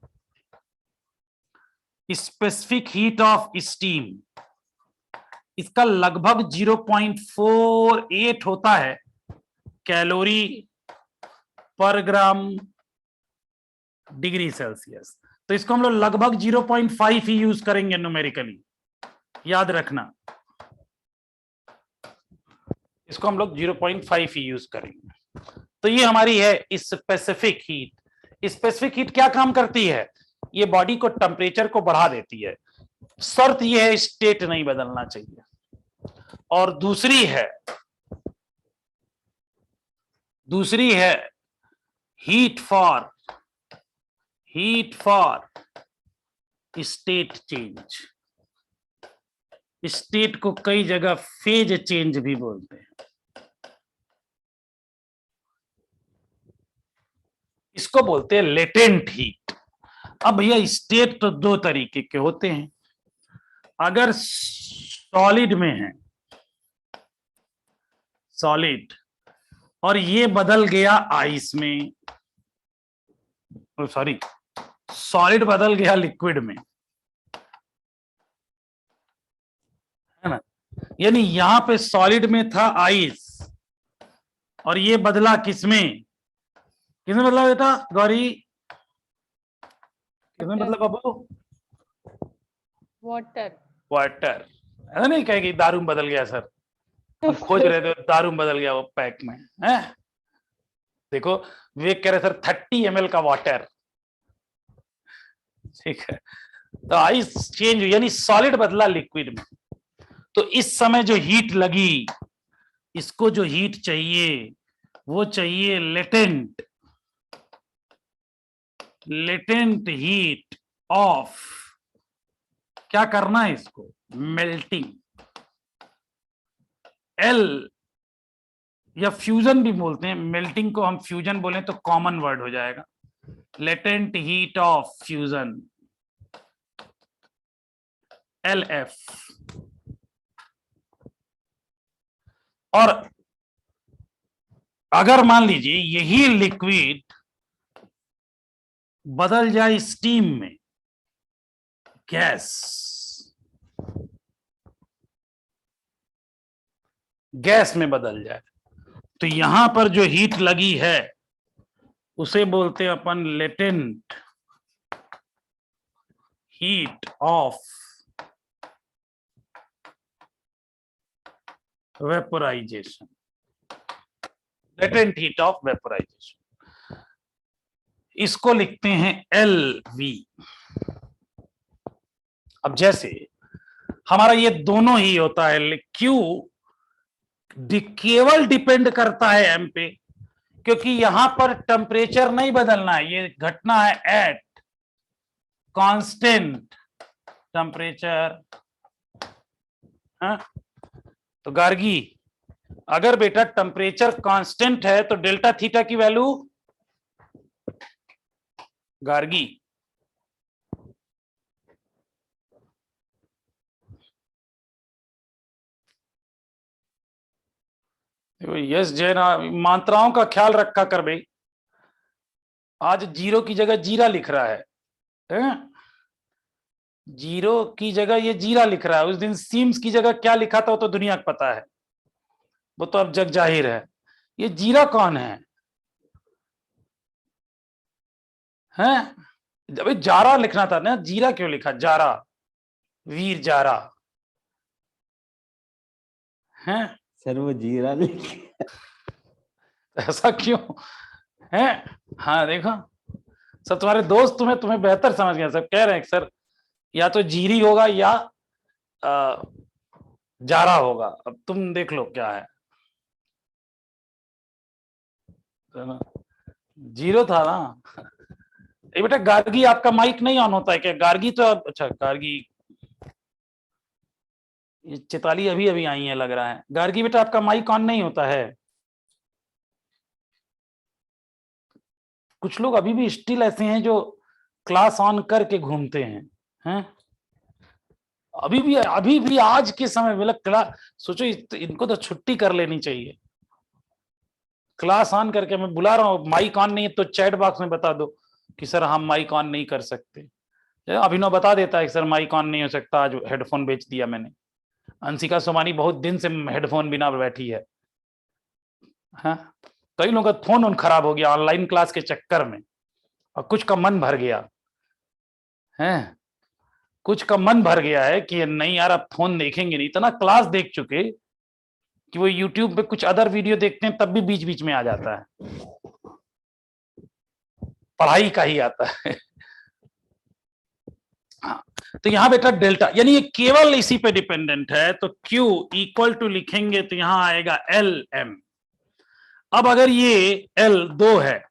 specific heat of steam, इसका लगभग 0.48 होता है calorie per gram degree Celsius. तो इसको हम लोग लगभग 0.5 ही यूज करेंगे न्यूमेरिकली, याद रखना, इसको हम लोग 0.5 ही यूज करेंगे। तो ये हमारी है स्पेसिफिक हीट। स्पेसिफिक हीट क्या काम करती है? ये बॉडी को टेम्परेचर को बढ़ा देती है, शर्त ये है स्टेट नहीं बदलना चाहिए। और दूसरी है heat for state change. State को कई जगह फेज चेंज भी बोलते हैं। इसको बोलते हैं लेटेंट हीट। अब भैया स्टेट तो दो तरीके के होते हैं। अगर सॉलिड में है, सॉलिड, और ये बदल गया आइस में, सॉरी, सॉलिड बदल गया लिक्विड में, है ना? यानी यहां पे सॉलिड में था आइस और ये बदला किसमें बदला बेटा गौरी? किसमें बदला बाबू? वाटर। वाटर। ऐसा नहीं कहेगी दारू में बदल गया सर, हम खोज रहे थे दारू में बदल गया वो पैक में है। देखो वे कह रहे सर 30 ml का वाटर, ठीक है। तो आइस चेंज यानी सॉलिड बदला लिक्विड में। तो इस समय जो हीट लगी, इसको जो हीट चाहिए वो चाहिए लेटेंट हीट ऑफ, क्या करना है इसको? मेल्टिंग। एल या फ्यूजन भी बोलते हैं, मेल्टिंग को हम फ्यूजन बोलें तो कॉमन वर्ड हो जाएगा। Latent heat of fusion, LF। और अगर मान लीजिए यही लिक्विड बदल जाए स्टीम में, गैस में बदल जाए, तो यहां पर जो हीट लगी है उसे बोलते हैं अपन latent heat of vaporisation. Latent heat of vaporisation, इसको लिखते हैं LV। अब जैसे हमारा ये दोनों ही होता है, क्यों? केवल डिपेंड करता है M पे, क्योंकि यहां पर टेम्परेचर नहीं बदलना है, ये घटना है एट कांस्टेंट टेम्परेचर। तो गार्गी, अगर बेटा टेम्परेचर कांस्टेंट है तो डेल्टा थीटा की वैल्यू, गार्गी, यस जैन, मात्राओं का ख्याल रखा कर भाई। आज जीरो की जगह जीरा लिख रहा है? जीरो की जगह ये जीरा लिख रहा है। उस दिन सीम्स की जगह क्या लिखा था वो तो दुनिया को पता है, वो तो अब जग जाहिर है। ये जीरा कौन है? अबे जारा लिखना था ना, जीरा क्यों लिखा? जारा, वीर जारा है। सर वो जीरा लिख, ऐसा क्यों है? हाँ देखो सब तुम्हारे दोस्त तुम्हें बेहतर समझ गए, सब कह रहे हैं सर या तो जीरी होगा या जारा होगा। अब तुम देख लो क्या है ना? जीरो था ना। ये बेटा गार्गी, आपका माइक नहीं ऑन होता है क्या? गार्गी तो अच्छा, गार्गी, ये चिताली अभी अभी आई है लग रहा है। गार्गी बेटा आपका माइक ऑन नहीं होता है। कुछ लोग अभी भी स्टिल ऐसे हैं जो क्लास ऑन करके घूमते हैं? अभी भी आज के समय में क्लास, सोचो इनको तो छुट्टी कर लेनी चाहिए। क्लास ऑन करके मैं बुला रहा हूँ, माइक ऑन नहीं है तो चैट बॉक्स में बता दो कि सर हम माइक ऑन नहीं कर सकते। अभिनव बता देता है सर माइक ऑन नहीं हो सकता, आज हेडफोन बेच दिया मैंने। अंशिका सोमानी बहुत दिन से हेडफोन बिना बैठी है। हाँ, कई लोगों का फोन खराब हो गया ऑनलाइन क्लास के चक्कर में, और कुछ का मन भर गया है, कुछ का मन भर गया है कि नहीं यार अब फोन देखेंगे नहीं। इतना क्लास देख चुके कि वो यूट्यूब पे कुछ अदर वीडियो देखते हैं तब भी बीच बीच में आ जाता है, पढ़ाई का ही आता है। हाँ, तो यहां बेटा डेल्टा यानी ये केवल इसी पे डिपेंडेंट है, तो Q इक्वल टू लिखेंगे तो यहां आएगा LM। अब अगर ये L 2 है,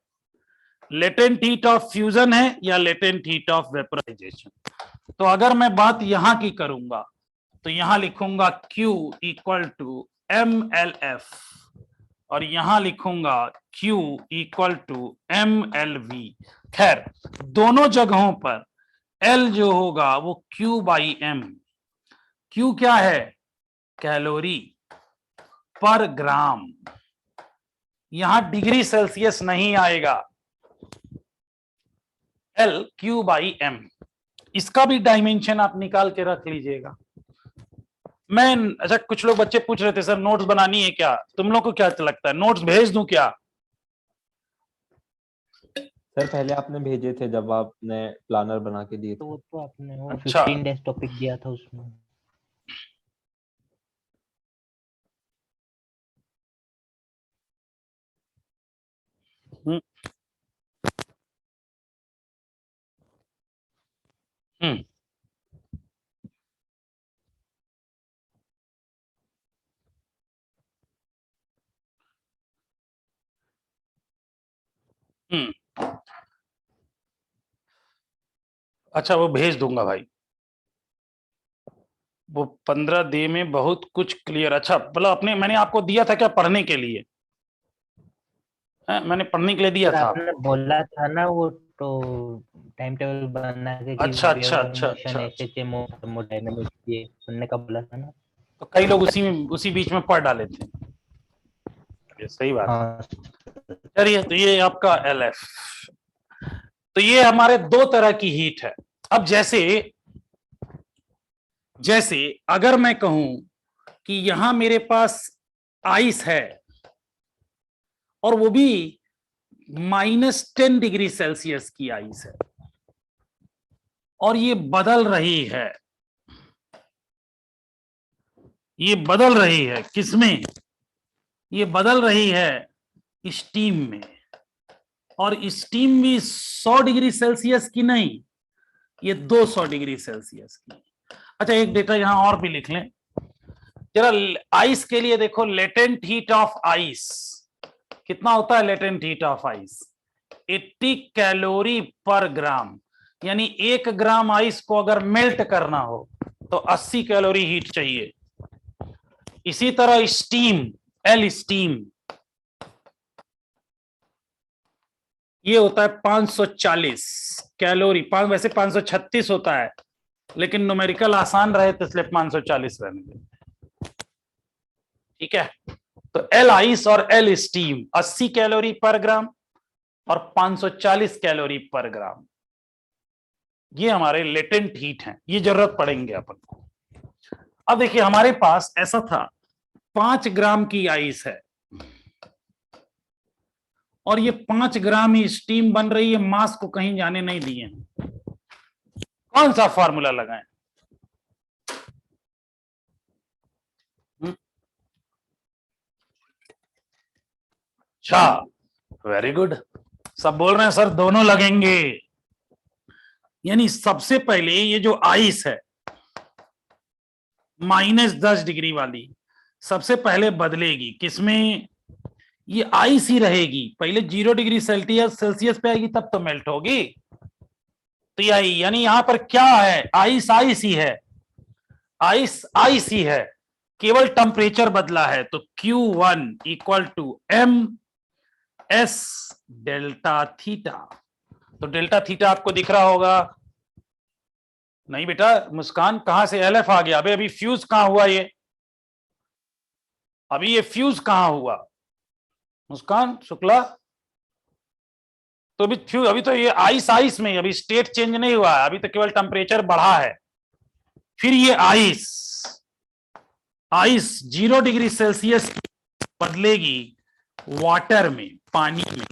लेटेंट हीट ऑफ फ्यूजन है या लेटेंट हीट ऑफ वेपराइजेशन, तो अगर मैं बात यहां की करूंगा तो यहां लिखूंगा Q इक्वल टू MLF और यहां लिखूंगा Q इक्वल टू MLV। खैर दोनों जगहों पर L जो होगा वो Q बाई M। Q क्या है? कैलोरी पर ग्राम। यहां डिग्री सेल्सियस नहीं आएगा, L Q बाई M। इसका भी डायमेंशन आप निकाल के रख लीजिएगा। मैं अच्छा, कुछ लोग बच्चे पूछ रहे थे सर नोट्स बनानी है क्या, तुम लोग को क्या लगता है नोट्स भेज दूं क्या? सर पहले आपने भेजे थे जब आपने प्लानर बना के दिए थे। तो वो तो आपने वो अच्छा। 15 डेज टॉपिक दिया था उसमें। हम्म हम्म हम्म। अच्छा वो भेज दूंगा भाई, वो 15 डे में बहुत कुछ क्लियर। अच्छा मतलब अपने मैंने आपको दिया था क्या पढ़ने के लिए? मैंने पढ़ने के लिए दिया सर था आपने आपको। बोला था ना वो तो टाइम टेबल बना के कि अच्छा अच्छा वेव अच्छा मोशन अच्छा। एसएचएम थर्मोडायनामिक्स ये सुनने का बोला था ना। तो कई लोग उसी बीच में पढ़ डाले थे, ये सही बात है। हाँ चलिए तो ये आपका LF। तो ये हमारे दो तरह की हीट है। अब जैसे जैसे अगर मैं कहूं कि यहां मेरे पास आइस है और वो भी -10 डिग्री सेल्सियस की आइस है और ये बदल रही है, ये बदल रही है किसमें? ये बदल रही है स्टीम में, और स्टीम भी 100 डिग्री सेल्सियस की नहीं, ये 200 डिग्री सेल्सियस की। अच्छा एक डेटा यहां और भी लिख लें जरा, आइस के लिए देखो लेटेंट हीट ऑफ आइस कितना होता है? Latent heat of ice 80 calorie per ग्राम, यानी 1 ग्राम आइस को अगर मेल्ट करना हो तो 80 कैलोरी हीट चाहिए। इसी तरह स्टीम, L स्टीम, ये होता है 540 कैलोरी। वैसे 536 होता है लेकिन न्यूमेरिकल आसान रहे तो इसलिए 540 रहने दें, ठीक है। तो L आइस और L स्टीम 80 कैलोरी पर ग्राम और 540 कैलोरी पर ग्राम, ये हमारे लेटेंट हीट हैं, ये जरूरत पड़ेंगे अपन को। अब देखिए हमारे पास ऐसा था 5 ग्राम की आइस है और ये 5 ग्राम ही स्टीम बन रही है, मास को कहीं जाने नहीं दिए हैं। कौन सा फार्मूला लगाएं? अच्छा वेरी गुड, सब बोल रहे हैं सर दोनों लगेंगे। यानी सबसे पहले ये जो आइस है -10 डिग्री वाली सबसे पहले बदलेगी किसमें? ये आइस ही रहेगी, पहले 0 डिग्री सेल्सियस पे आएगी तब तो मेल्ट होगी। तो यानी यहां पर क्या है? आइस आइस ही है, आइस आइस ही है, केवल टेम्परेचर बदला है। तो Q1 equal to MS delta theta. तो डेल्टा थीटा आपको दिख रहा होगा? नहीं बेटा मुस्कान, कहां से LF आ गया? अभी फ्यूज कहां हुआ? ये अभी ये फ्यूज कहां हुआ? मुस्कान शुक्ला, तो अभी तो ये आइस में, अभी स्टेट चेंज नहीं हुआ है, अभी तो केवल टेम्परेचर बढ़ा है। फिर ये आइस 0 डिग्री सेल्सियस बदलेगी वाटर में, पानी में,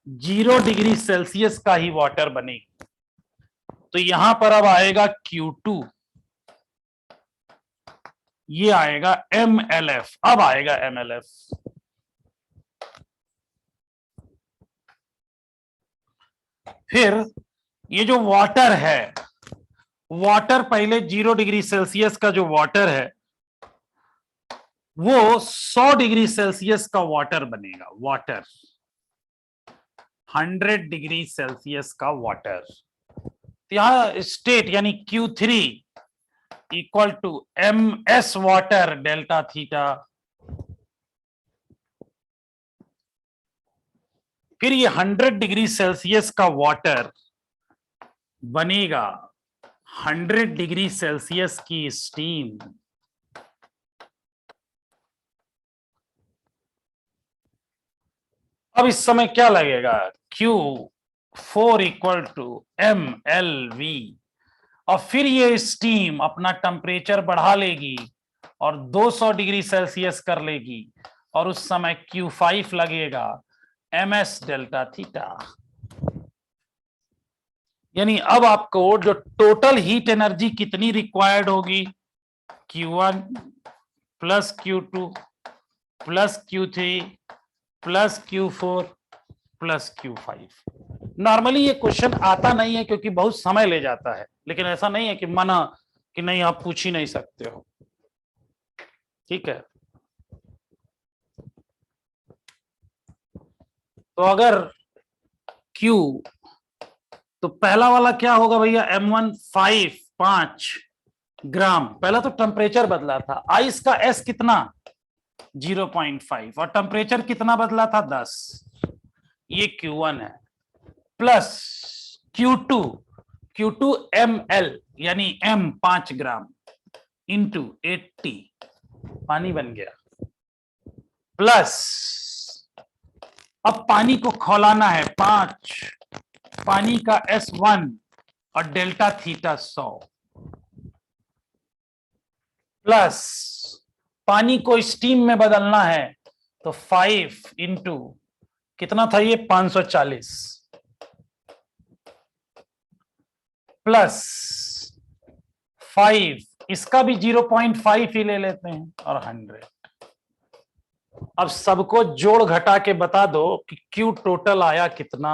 0 डिग्री सेल्सियस का ही वाटर बनेगी। तो यहां पर अब आएगा Q2, ये आएगा MLF, अब आएगा MLF। फिर ये जो वाटर है, वाटर पहले 0 डिग्री सेल्सियस का जो वाटर है वो 100 डिग्री सेल्सियस का वाटर बनेगा। वाटर 100 डिग्री सेल्सियस का वाटर। यहां स्टेट यानी Q3 equal to MS water delta theta. फिर ये 100 डिग्री सेल्सियस का वाटर बनेगा 100 डिग्री सेल्सियस की स्टीम। अब इस समय क्या लगेगा, Q4 इक्वल टू MLV, और फिर ये स्टीम अपना टेम्परेचर बढ़ा लेगी और 200 डिग्री सेल्सियस कर लेगी, और उस समय Q5 लगेगा MS डेल्टा थीटा। यानी अब आपको जो टोटल हीट एनर्जी कितनी रिक्वायर्ड होगी, Q1 plus Q2 plus Q3 plus Q4 plus Q5। Normally ये क्वेश्चन आता नहीं है क्योंकि बहुत समय ले जाता है, लेकिन ऐसा नहीं है कि मना कि नहीं आप पूछ ही नहीं सकते हो। ठीक है, तो अगर Q, तो पहला वाला क्या होगा भैया, M1 5 ग्राम। पहला तो टेम्परेचर बदला था, आइस का S कितना 0.5 और टेम्परेचर कितना बदला था 10, ये Q1 है। प्लस Q2 ML यानी M 5 ग्राम इंटू 80 पानी बन गया। प्लस अब पानी को खौलाना है 5, पानी का S1 और डेल्टा थीटा 100, प्लस पानी को स्टीम में बदलना है तो 5 इंटू कितना था ये 540, प्लस 5, इसका भी 0.5 ही ले लेते हैं और 100। अब सबको जोड़ घटा के बता दो कि Q टोटल आया कितना।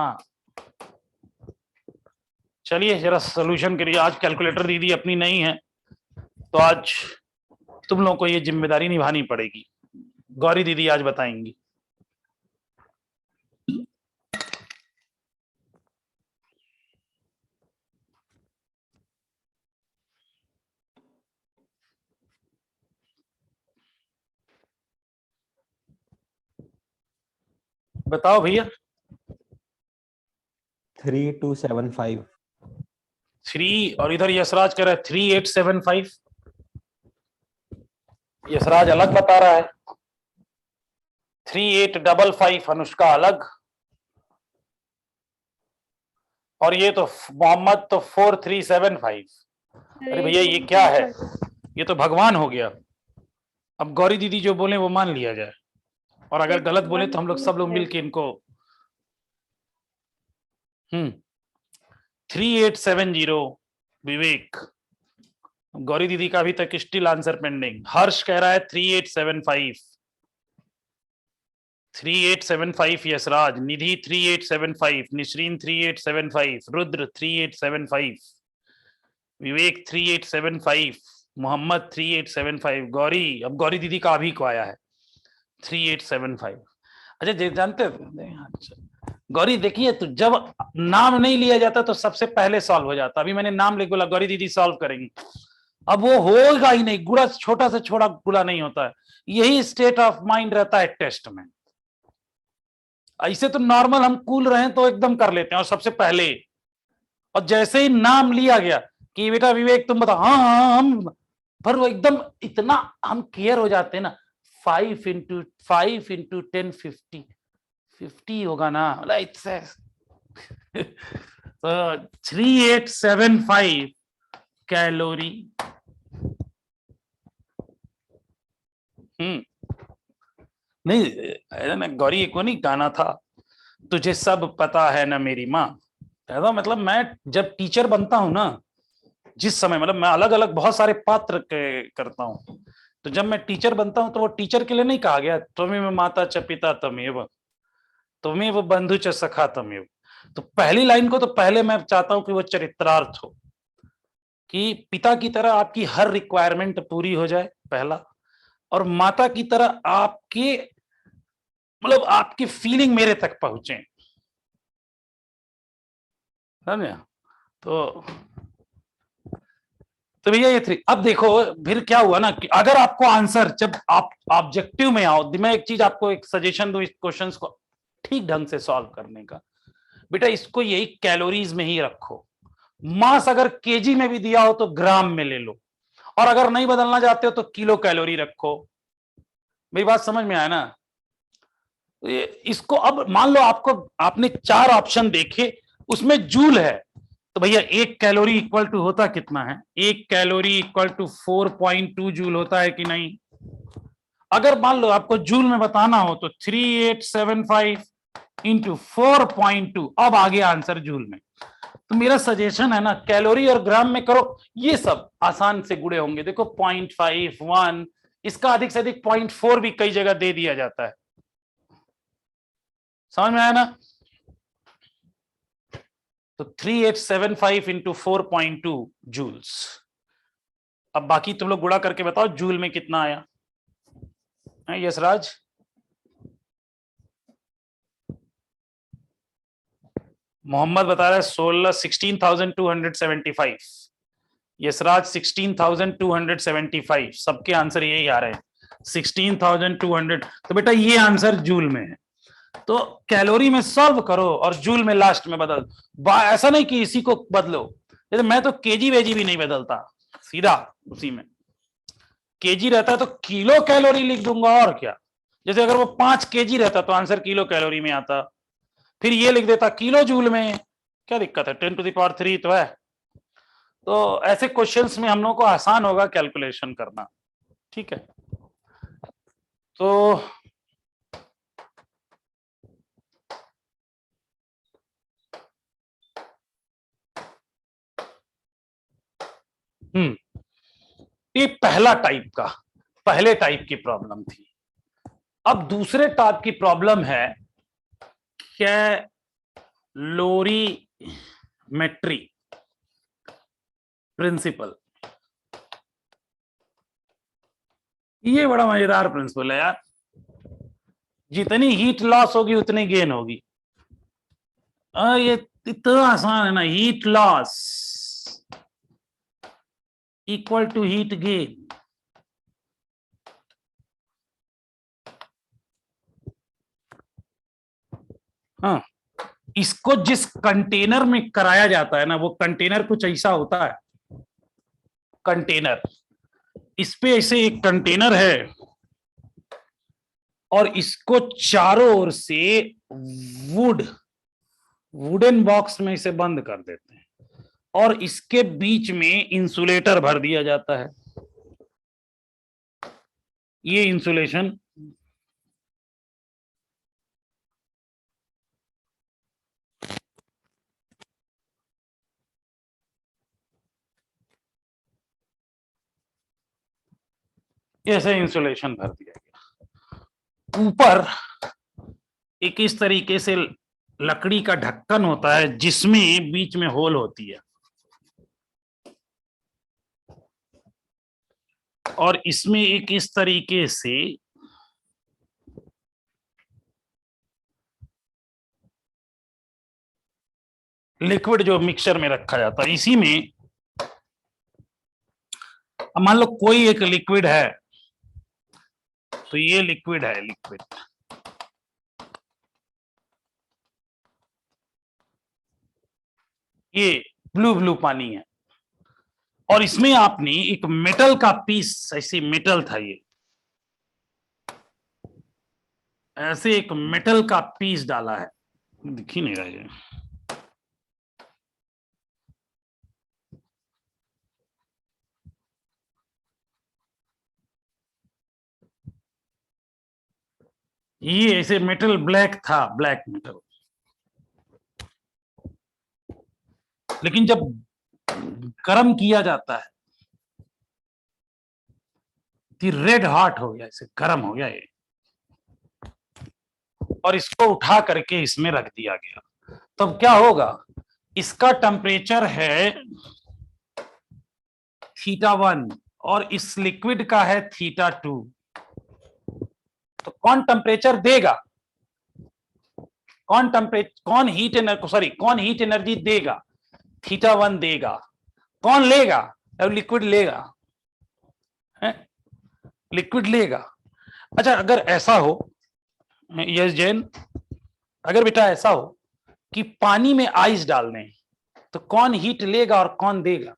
चलिए जरा सॉल्यूशन के लिए, आज कैलकुलेटर दीदी अपनी नहीं है तो आज तुम लोगों को ये जिम्मेदारी निभानी पड़ेगी। गौरी दीदी आज बताएंगी। बताओ भैया। 3275। 3 और इधर यशराज कह रहा है 3875। यशराज अलग बता रहा है, 3855 अनुष्का अलग, और ये तो मोहम्मद तो 4375। अरे भैया ये क्या है, ये तो भगवान हो गया। अब गौरी दीदी जो बोले वो मान लिया जाए, और अगर गलत बोले तो हम लोग सब लोग मिलके इनको 3870 विवेक। गौरी दीदी का अभी तक स्टिल आंसर पेंडिंग। हर्ष कह रहा है 3875, 3875 यशराज, निधि 3875, निश्रीन 3875, रुद्र 3875, विवेक 3875, मोहम्मद 3875, गौरी, अब गौरी दीदी का अभी को आया है 3875। अच्छा जानते हो गौरी, देखिए तो जब नाम नहीं लिया जाता तो सबसे पहले सॉल्व हो जाता। अभी मैंने नाम लिख बोला गौरी दीदी सॉल्व करेंगी, अब वो होगा ही नहीं, गुड़ा छोटा से छोटा गुड़ा नहीं होता है। यही स्टेट ऑफ माइंड रहता है टेस्ट में। ऐसे तो नॉर्मल हम कूल रहे तो एकदम कर लेते हैं और सबसे पहले, और जैसे ही नाम लिया गया कि बेटा विवेक तुम बताओ, हाँ हम, पर वो एकदम इतना हम केयर हो जाते हैं ना। 5 into 10 50 50 होगा ना, तो 3875 कैलोरी। नहीं ना गौरी, एक वो नहीं गाना था, तुझे सब पता है ना मेरी माँ। ऐसा मतलब मैं जब टीचर बनता हूं ना, जिस समय मतलब मैं अलग अलग बहुत सारे पात्र करता हूं, तो जब मैं टीचर बनता हूं तो वो टीचर के लिए नहीं कहा गया त्वमेव माता च पिता तमेव, त्वमेव बंधु च सखा तमेव। तो पहली लाइन को तो पहले मैं चाहता हूं कि वो चरित्रार्थ हो, कि पिता की तरह आपकी हर रिक्वायरमेंट पूरी हो जाए पहला, और माता की तरह आपके मतलब आपकी फीलिंग मेरे तक पहुंचे, समझे? तो भैया ये 3। अब देखो फिर क्या हुआ ना कि अगर आपको आंसर, जब आप ऑब्जेक्टिव में आओ, मैं एक चीज आपको एक सजेशन दूं इस क्वेश्चंस को ठीक ढंग से सॉल्व करने का, बेटा इसको यही कैलोरीज में ही रखो। मास अगर केजी में भी दिया हो तो ग्राम में ले लो, और अगर नहीं बदलना चाहते हो तो किलो कैलोरी रखो। मेरी बात समझ में आया ना? इसको अब मान लो आपने 4 ऑप्शन देखे, उसमें जूल है, तो भैया 1 कैलोरी इक्वल टू होता कितना है? 1 कैलोरी इक्वल टू 4.2 जूल होता है कि नहीं? अगर मान लो आपको जूल में बताना हो तो 3875 इंटू 4.2, अब आगे आंसर जूल में। तो मेरा सजेशन है ना, कैलोरी और ग्राम में करो, ये सब आसान से गुड़े होंगे। देखो 0.5, 1, इसका अधिक से अधिक 0.4 भी कई जगह दे दिया जाता है। समझ में आया ना? तो 3875 इंटू 4.2 जूल्स। अब बाकी तुम लोग गुणा करके बताओ जूल में कितना आया। यशराज, मोहम्मद बता रहा है 16,275, यशराज 16,275, सबके आंसर यही आ रहे हैं 16,200। तो बेटा ये आंसर जूल में है, तो कैलोरी में सॉल्व करो और जूल में लास्ट में बदल। ऐसा नहीं कि इसी को बदलो, जैसे मैं तो केजी वेजी भी नहीं बदलता, सीधा उसी में केजी रहता है तो किलो कैलोरी लिख दूंगा, और क्या। जैसे अगर वो 5 केजी रहता तो आंसर किलो कैलोरी में आता, फिर ये लिख देता किलो जूल में, क्या दिक्कत है, 10⁻³ तो है। तो ऐसे क्वेश्चंस में हम लोगों को आसान होगा कैलकुलेशन करना, ठीक है। तो ये पहले टाइप की प्रॉब्लम थी। अब दूसरे टाइप की प्रॉब्लम है कैलोरीमेट्री प्रिंसिपल। ये बड़ा मजेदार प्रिंसिपल है यार, जितनी हीट लॉस होगी उतनी गेन होगी। ये इतना आसान है ना, heat loss equal to heat gain. हाँ, इसको जिस कंटेनर में कराया जाता है ना, वो कंटेनर कुछ ऐसा होता है। कंटेनर, इस पे ऐसे एक कंटेनर है और इसको चारों ओर से वुडन बॉक्स में इसे बंद कर देते हैं और इसके बीच में इंसुलेटर भर दिया जाता है। ये इंसुलेशन ऐसे इंसुलेशन भर दिया गया। ऊपर एक इस तरीके से लकड़ी का ढक्कन होता है जिसमें बीच में होल होती है, और इसमें एक इस तरीके से लिक्विड जो मिक्सचर में रखा जाता है। इसी में मान लो कोई एक लिक्विड है, तो ये लिक्विड है, लिक्विड ये ब्लू पानी है, और इसमें आपने एक मेटल का पीस, ऐसी मेटल था ये, ऐसे एक मेटल का पीस डाला है, दिख ही नहीं रहा ये, ये ऐसे मेटल ब्लैक था, ब्लैक मेटल, लेकिन जब गर्म किया जाता है तो रेड हॉट हो गया, इसे गर्म हो गया ये, और इसको उठा करके इसमें रख दिया गया। तब क्या होगा, इसका टेम्परेचर है θ1 और इस लिक्विड का है θ2, तो कौन टेम्परेचर देगा, कौन हीट एनर्जी देगा, θ1 देगा, कौन लेगा, अब लिक्विड लेगा, लिक्विड लेगा। अच्छा अगर ऐसा हो, यस जैन, अगर बेटा ऐसा हो कि पानी में आइस डाल दें तो कौन हीट लेगा और कौन देगा,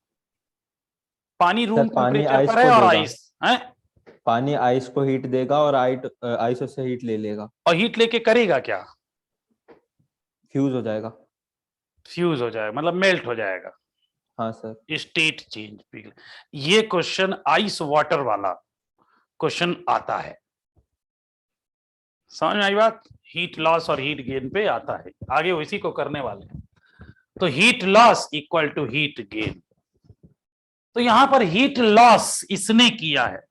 पानी रूम पानी टेम्परेचर आइस पर है को और देगा। आइस है, पानी आइस को हीट देगा और आइस उससे हीट ले लेगा, और हीट लेके करेगा क्या, फ्यूज हो जाएगा। फ्यूज हो जाएगा, मतलब मेल्ट हो जाएगा, हाँ सर। State change. ये क्वेश्चन आइस वाटर वाला क्वेश्चन आता है, समझ में आई बात, हीट लॉस और हीट गेन पे आता है, आगे उसी को करने वाले हैं। तो heat loss equal to heat gain, तो यहां पर हीट लॉस इसने किया है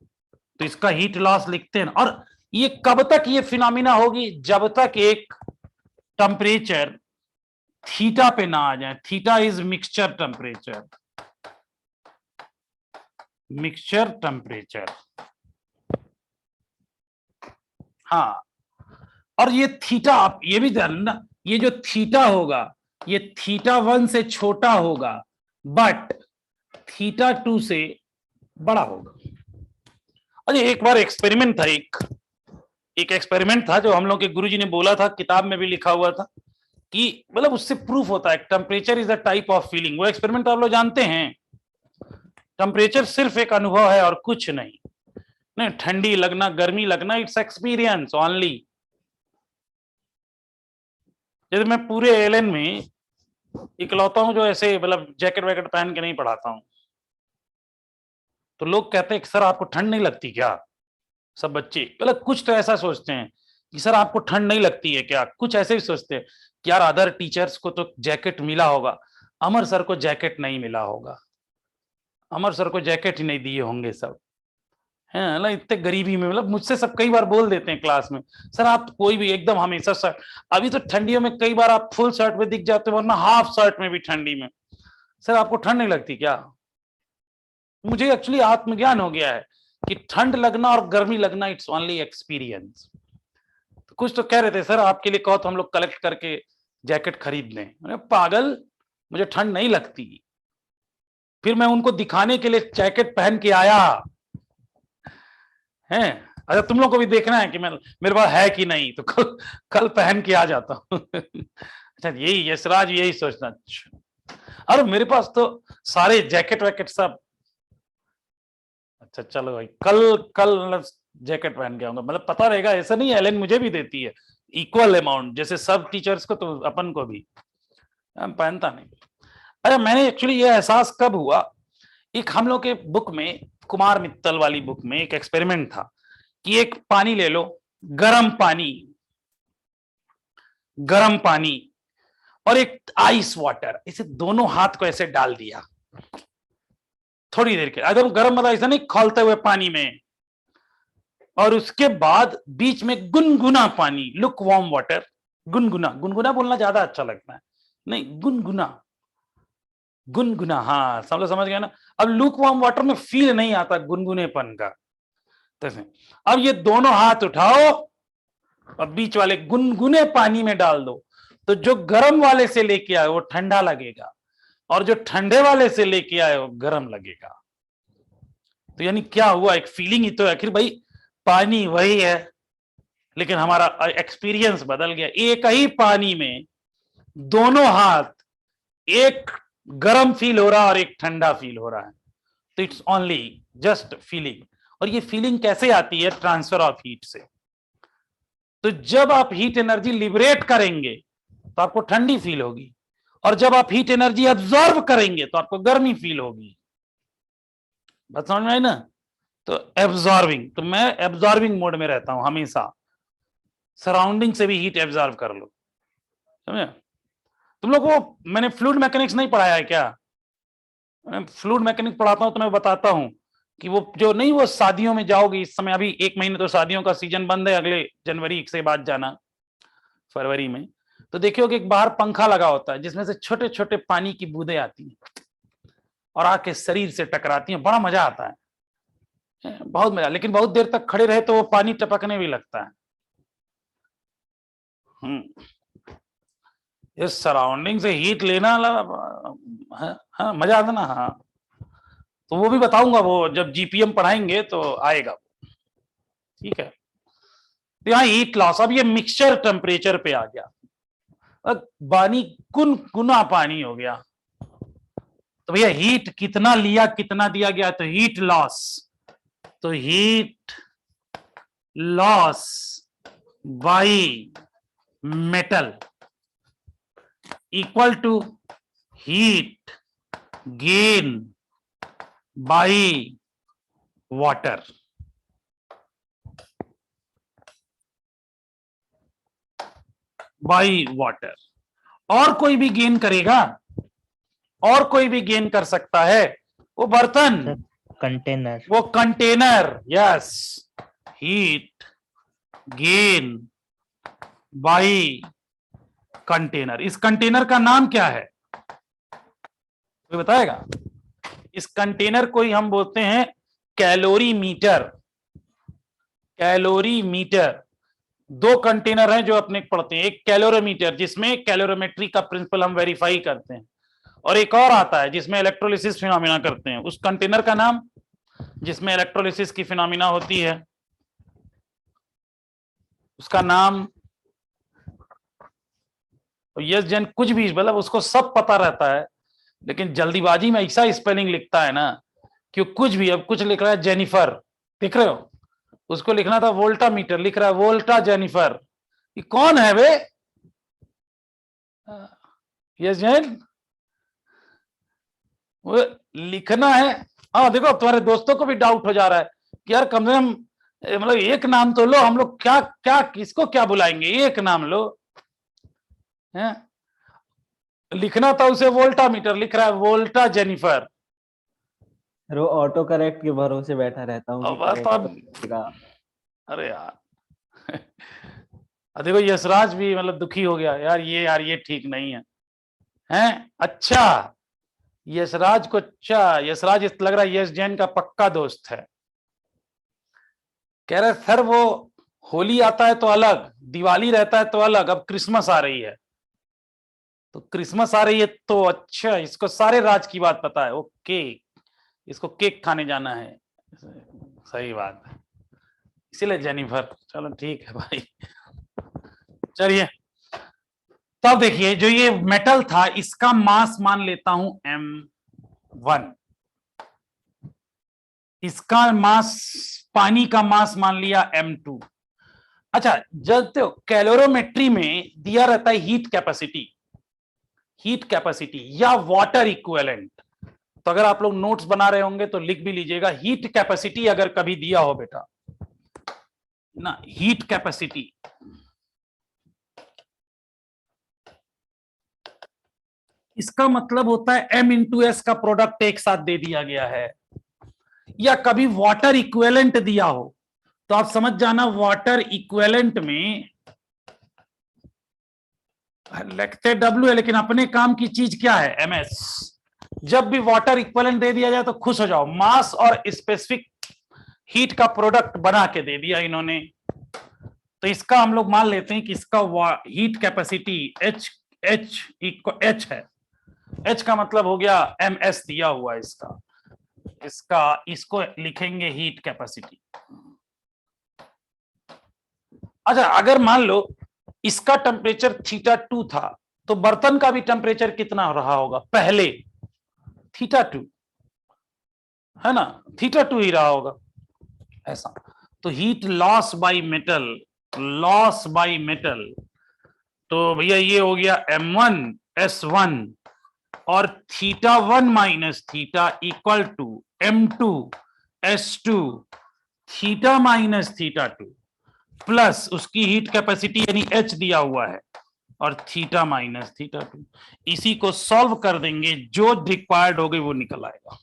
तो इसका हीट लॉस लिखते हैं। और ये कब तक ये फिनोमिना होगी, जब तक एक टेम्परेचर थीटा पे ना आ जाए, theta is mixture temperature, mixture temperature, हाँ। और ये थीटा, आप ये भी जानना, ये जो थीटा होगा ये θ1 से छोटा होगा बट θ2 से बड़ा होगा। अरे एक बार एक्सपेरिमेंट था, एक एक्सपेरिमेंट था जो हम लोग के गुरुजी ने बोला था, किताब में भी लिखा हुआ था कि मतलब उससे प्रूफ होता है temperature is a type of feeling. वो एक्सपेरिमेंट आप लोग जानते हैं, टेम्परेचर सिर्फ एक अनुभव है और कुछ नहीं, ठंडी लगना गर्मी लगना इट्स एक्सपीरियंस ओनली। जैसे मैं पूरे एलएन में इकलौता हूं जो ऐसे मतलब जैकेट वैकेट पहन के नहीं पढ़ाता हूं, तो लोग कहते हैं कि सर आपको ठंड नहीं लगती क्या, सब बच्चे मतलब कुछ तो ऐसा सोचते हैं कि सर आपको ठंड नहीं लगती है क्या, कुछ ऐसे भी सोचते हैं कि यार अदर टीचर्स को तो जैकेट मिला होगा, अमर सर को जैकेट नहीं मिला होगा, अमर सर को जैकेट ही नहीं दिए होंगे सब, है ना, इतने गरीबी में। मतलब मुझसे सब कई बार बोल देते हैं क्लास में, सर आप कोई भी एकदम हमेशा शर्ट, अभी तो ठंडियों में कई बार आप फुल शर्ट में दिख जाते हो वरना हाफ शर्ट में भी ठंडी में, सर आपको ठंड नहीं लगती क्या। मुझे एक्चुअली आत्मज्ञान हो गया है कि ठंड लगना और गर्मी लगना इट्स ओनली एक्सपीरियंस। तो कुछ तो कह रहे थे सर आपके लिए कहो तो हम लोग कलेक्ट करके जैकेट खरीद लें, मैंने पागल मुझे ठंड नहीं लगती। फिर मैं उनको दिखाने के लिए जैकेट पहन के आया है। अच्छा तुम लोग को भी देखना है कि मैं मेरे पास है कि नहीं, तो कल पहन के आ जाता हूँ। अच्छा यही यशराज यही सोचना, अरे मेरे पास तो सारे जैकेट वैकेट सब, अच्छा चलो भाई कल जैकेट पहन के आऊंगा, मतलब पता रहेगा, ऐसा नहीं एलन मुझे भी देती है इक्वल अमाउंट जैसे सब टीचर्स को, तो अपन को भी, हम पहनता नहीं। अरे मैंने एक्चुअली ये एहसास कब हुआ, एक हम लोग के बुक में कुमार मित्तल वाली बुक में एक एक्सपेरिमेंट था कि एक पानी ले लो, गरम पानी और एक आइस वाटर, इसे दोनों हाथ को ऐसे डाल दिया थोड़ी देर के, एकदम गर्म मतलब ऐसा नहीं खौलते हुए पानी में, और उसके बाद बीच में गुनगुना पानी, लुक वार्म वाटर, गुनगुना बोलना ज्यादा अच्छा लगता है, नहीं गुनगुना, हाँ सब लोग समझ गए ना। अब लुक वार्म वाटर में फील नहीं आता गुनगुनेपन का, तो अब ये दोनों हाथ उठाओ और बीच वाले गुनगुने पानी में डाल दो, तो जो गर्म वाले से लेके आए वो ठंडा लगेगा और जो ठंडे वाले से लेके आए वो गर्म लगेगा। तो यानी क्या हुआ, एक फीलिंग ही तो है, आखिर भाई पानी वही है लेकिन हमारा एक्सपीरियंस बदल गया। एक ही पानी में दोनों हाथ, एक गर्म फील हो रहा है और एक ठंडा फील हो रहा है, तो इट्स ओनली जस्ट फीलिंग। और ये फीलिंग कैसे आती है, ट्रांसफर ऑफ हीट से। तो जब आप हीट एनर्जी लिबरेट करेंगे तो आपको ठंडी फील होगी, और जब आप हीट एनर्जी एब्जॉर्ब करेंगे तो आपको गर्मी फील होगी। बात समझ में आई ना? तो एब्जॉर्बिंग, तो मैं एब्जॉर्बिंग मोड में रहता हूं हमेशा, सराउंडिंग से भी हीट एब्जॉर्ब कर लो, समझे? तुम लोग को मैंने फ्लूइड मैकेनिक्स नहीं पढ़ाया है क्या? मैं फ्लूइड मैकेनिक्स पढ़ाता हूं तो मैं बताता हूं कि वो जो नहीं, वो शादियों में जाओगे इस समय, अभी 1 महीने तो शादियों का सीजन बंद है, अगले जनवरी से बाद जाना, फरवरी में, तो देखियो कि एक बाहर पंखा लगा होता है जिसमें से छोटे छोटे पानी की बूंदें आती हैं और आके शरीर से टकराती हैं, बड़ा मजा आता है, बहुत मजा। लेकिन बहुत देर तक खड़े रहे तो वो पानी टपकने भी लगता है। इस सराउंडिंग से हीट लेना हाँ, मजा आता ना। हाँ, तो वो भी बताऊंगा, वो जब जीपीएम पढ़ाएंगे तो आएगा, ठीक है? तो यहाँ हीट लॉस, अब ये मिक्सचर टेम्परेचर पे आ गया, अब पानी गुना पानी हो गया, तो भैया हीट कितना लिया कितना दिया गया, तो हीट लॉस, तो heat loss by metal equal to heat gain by water. By water. और कोई भी गेन करेगा, और कोई भी गेन कर सकता है, वो बर्तन, कंटेनर, वो container, yes, heat gain by container. इस कंटेनर का नाम क्या है, कोई बताएगा? इस कंटेनर को ही हम बोलते हैं कैलोरीमीटर। कैलोरीमीटर, 2 कंटेनर हैं जो अपने पढ़ते हैं, एक कैलोरीमीटर जिसमें कैलोरीमेट्री का प्रिंसिपल हम वेरीफाई करते हैं, और एक और आता है जिसमें इलेक्ट्रोलिसिस फिनोमिना करते हैं। उस कंटेनर का नाम जिसमें इलेक्ट्रोलिसिस की फिनोमिना होती है, उसका नाम, यस जन कुछ भी, मतलब उसको सब पता रहता है, लेकिन जल्दीबाजी में ऐसा स्पेलिंग लिखता है ना कि कुछ भी, अब कुछ लिख रहा है जेनिफर, देख रहे हो, उसको लिखना था वोल्टा मीटर, लिख रहा है वोल्टा जेनिफर। ये कौन है वे? यस जैन, वो लिखना है। हाँ देखो, तुम्हारे दोस्तों को भी डाउट हो जा रहा है कि यार कम से कम मतलब एक नाम तो लो, हम लोग क्या क्या किसको क्या बुलाएंगे, एक नाम लो है? लिखना था उसे वोल्टा मीटर, लिख रहा है वोल्टा जेनिफर। वो ऑटो करेक्ट के भरोसे बैठा रहता हूँ कि बस तो अब, correct अरे यार देखो यशराज भी मतलब दुखी हो गया, यार ये ठीक नहीं है, हैं? अच्छा यशराज को, अच्छा यशराज लग रहा है यश जैन का पक्का दोस्त है, कह रहे सर वो होली आता है तो अलग, दिवाली रहता है तो अलग, अब क्रिसमस आ रही है, तो क्रिसमस आ रही है तो अच्छा इसको सारे राज की बात पता है, ओके, इसको केक खाने जाना है, सही बात है, इसीलिए जेनिफर, चलो ठीक है भाई। चलिए, तब देखिए जो ये मेटल था इसका मास मान लेता हूं m1, इसका मास, पानी का मास मान लिया m2। अच्छा, जब तो कैलोरीमेट्री में दिया रहता है हीट कैपेसिटी या वाटर इक्विवेलेंट, तो अगर आप लोग नोट्स बना रहे होंगे तो लिख भी लीजिएगा, हीट कैपेसिटी अगर कभी दिया हो बेटा ना, हीट कैपेसिटी, इसका मतलब होता है m इंटू एस का प्रोडक्ट एक साथ दे दिया गया है, या कभी वाटर इक्विवेलेंट दिया हो तो आप समझ जाना वाटर इक्विवेलेंट में लिखते W है, लेकिन अपने काम की चीज क्या है, MS। जब भी वाटर इक्विवेलेंट दे दिया जाए तो खुश हो जाओ, मास और स्पेसिफिक हीट का प्रोडक्ट बना के दे दिया इन्होंने, तो इसका हम लोग मान लेते हैं कि इसका हीट कैपेसिटी H है, H का मतलब हो गया MS दिया हुआ है इसका इसको लिखेंगे हीट कैपेसिटी। अच्छा, अगर मान लो इसका टेम्परेचर θ2 था तो बर्तन का भी टेम्परेचर कितना रहा होगा पहले, θ2 है ना, θ2 ही रहा होगा ऐसा। तो heat loss by metal loss by metal, तो भैया ये हो गया m1 s1 और θ1 minus theta equal to m2 s2 theta minus θ2 plus उसकी हीट कैपेसिटी यानी h दिया हुआ है और थीटा माइनस θ2। इसी को सॉल्व कर देंगे, जो रिक्वायर्ड होगी वो निकल आएगा।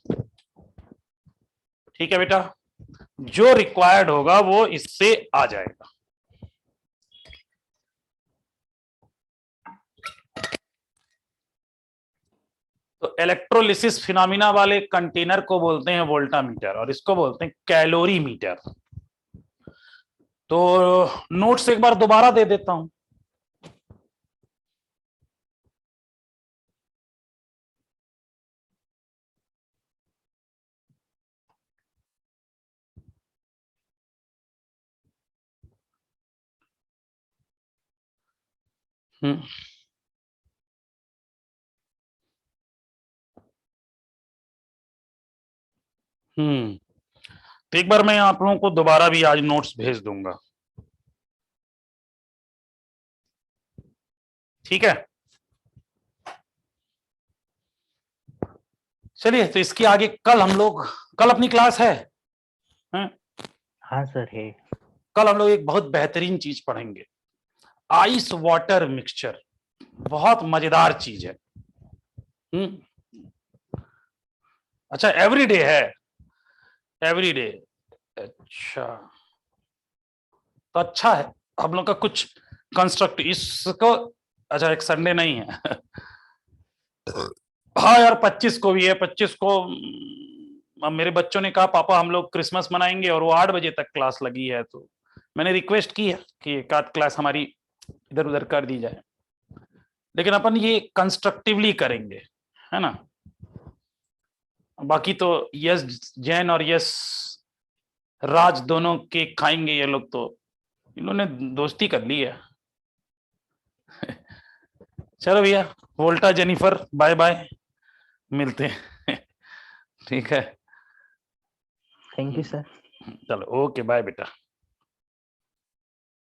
ठीक है बेटा, जो रिक्वायर्ड होगा वो इससे आ जाएगा। तो इलेक्ट्रोलिसिस फिनोमिना वाले कंटेनर को बोलते हैं वोल्टामीटर और इसको बोलते हैं कैलोरीमीटर। तो नोट्स एक बार दोबारा दे देता हूं। तो एक बार मैं आप लोगों को दोबारा भी आज नोट्स भेज दूंगा। ठीक है, चलिए। तो इसके आगे कल हम लोग, कल अपनी क्लास है? हाँ सर है। कल हम लोग एक बहुत बेहतरीन चीज पढ़ेंगे, आइस वाटर मिक्सचर। बहुत मजेदार चीज है। अच्छा, एवरीडे है? एवरीडे, अच्छा। तो अच्छा है हम लोग का कुछ कंस्ट्रक्ट इसको। अच्छा, एक संडे नहीं है। हाँ यार, 25 को भी है। 25 को मेरे बच्चों ने कहा पापा हम लोग क्रिसमस मनाएंगे और वो 8 बजे तक क्लास लगी है, तो मैंने रिक्वेस्ट की है कि एक आध क्लास हमारी इधर उधर कर दी जाए, लेकिन अपन ये कंस्ट्रक्टिवली करेंगे, है ना। बाकी तो यस जैन और यस राज दोनों केक खाएंगे ये लोग, तो इन्होंने दोस्ती कर ली है। चलो भैया, वोल्टा जेनिफर बाय बाय, मिलते हैं। ठीक है, थैंक यू सर। चलो ओके बाय बेटा।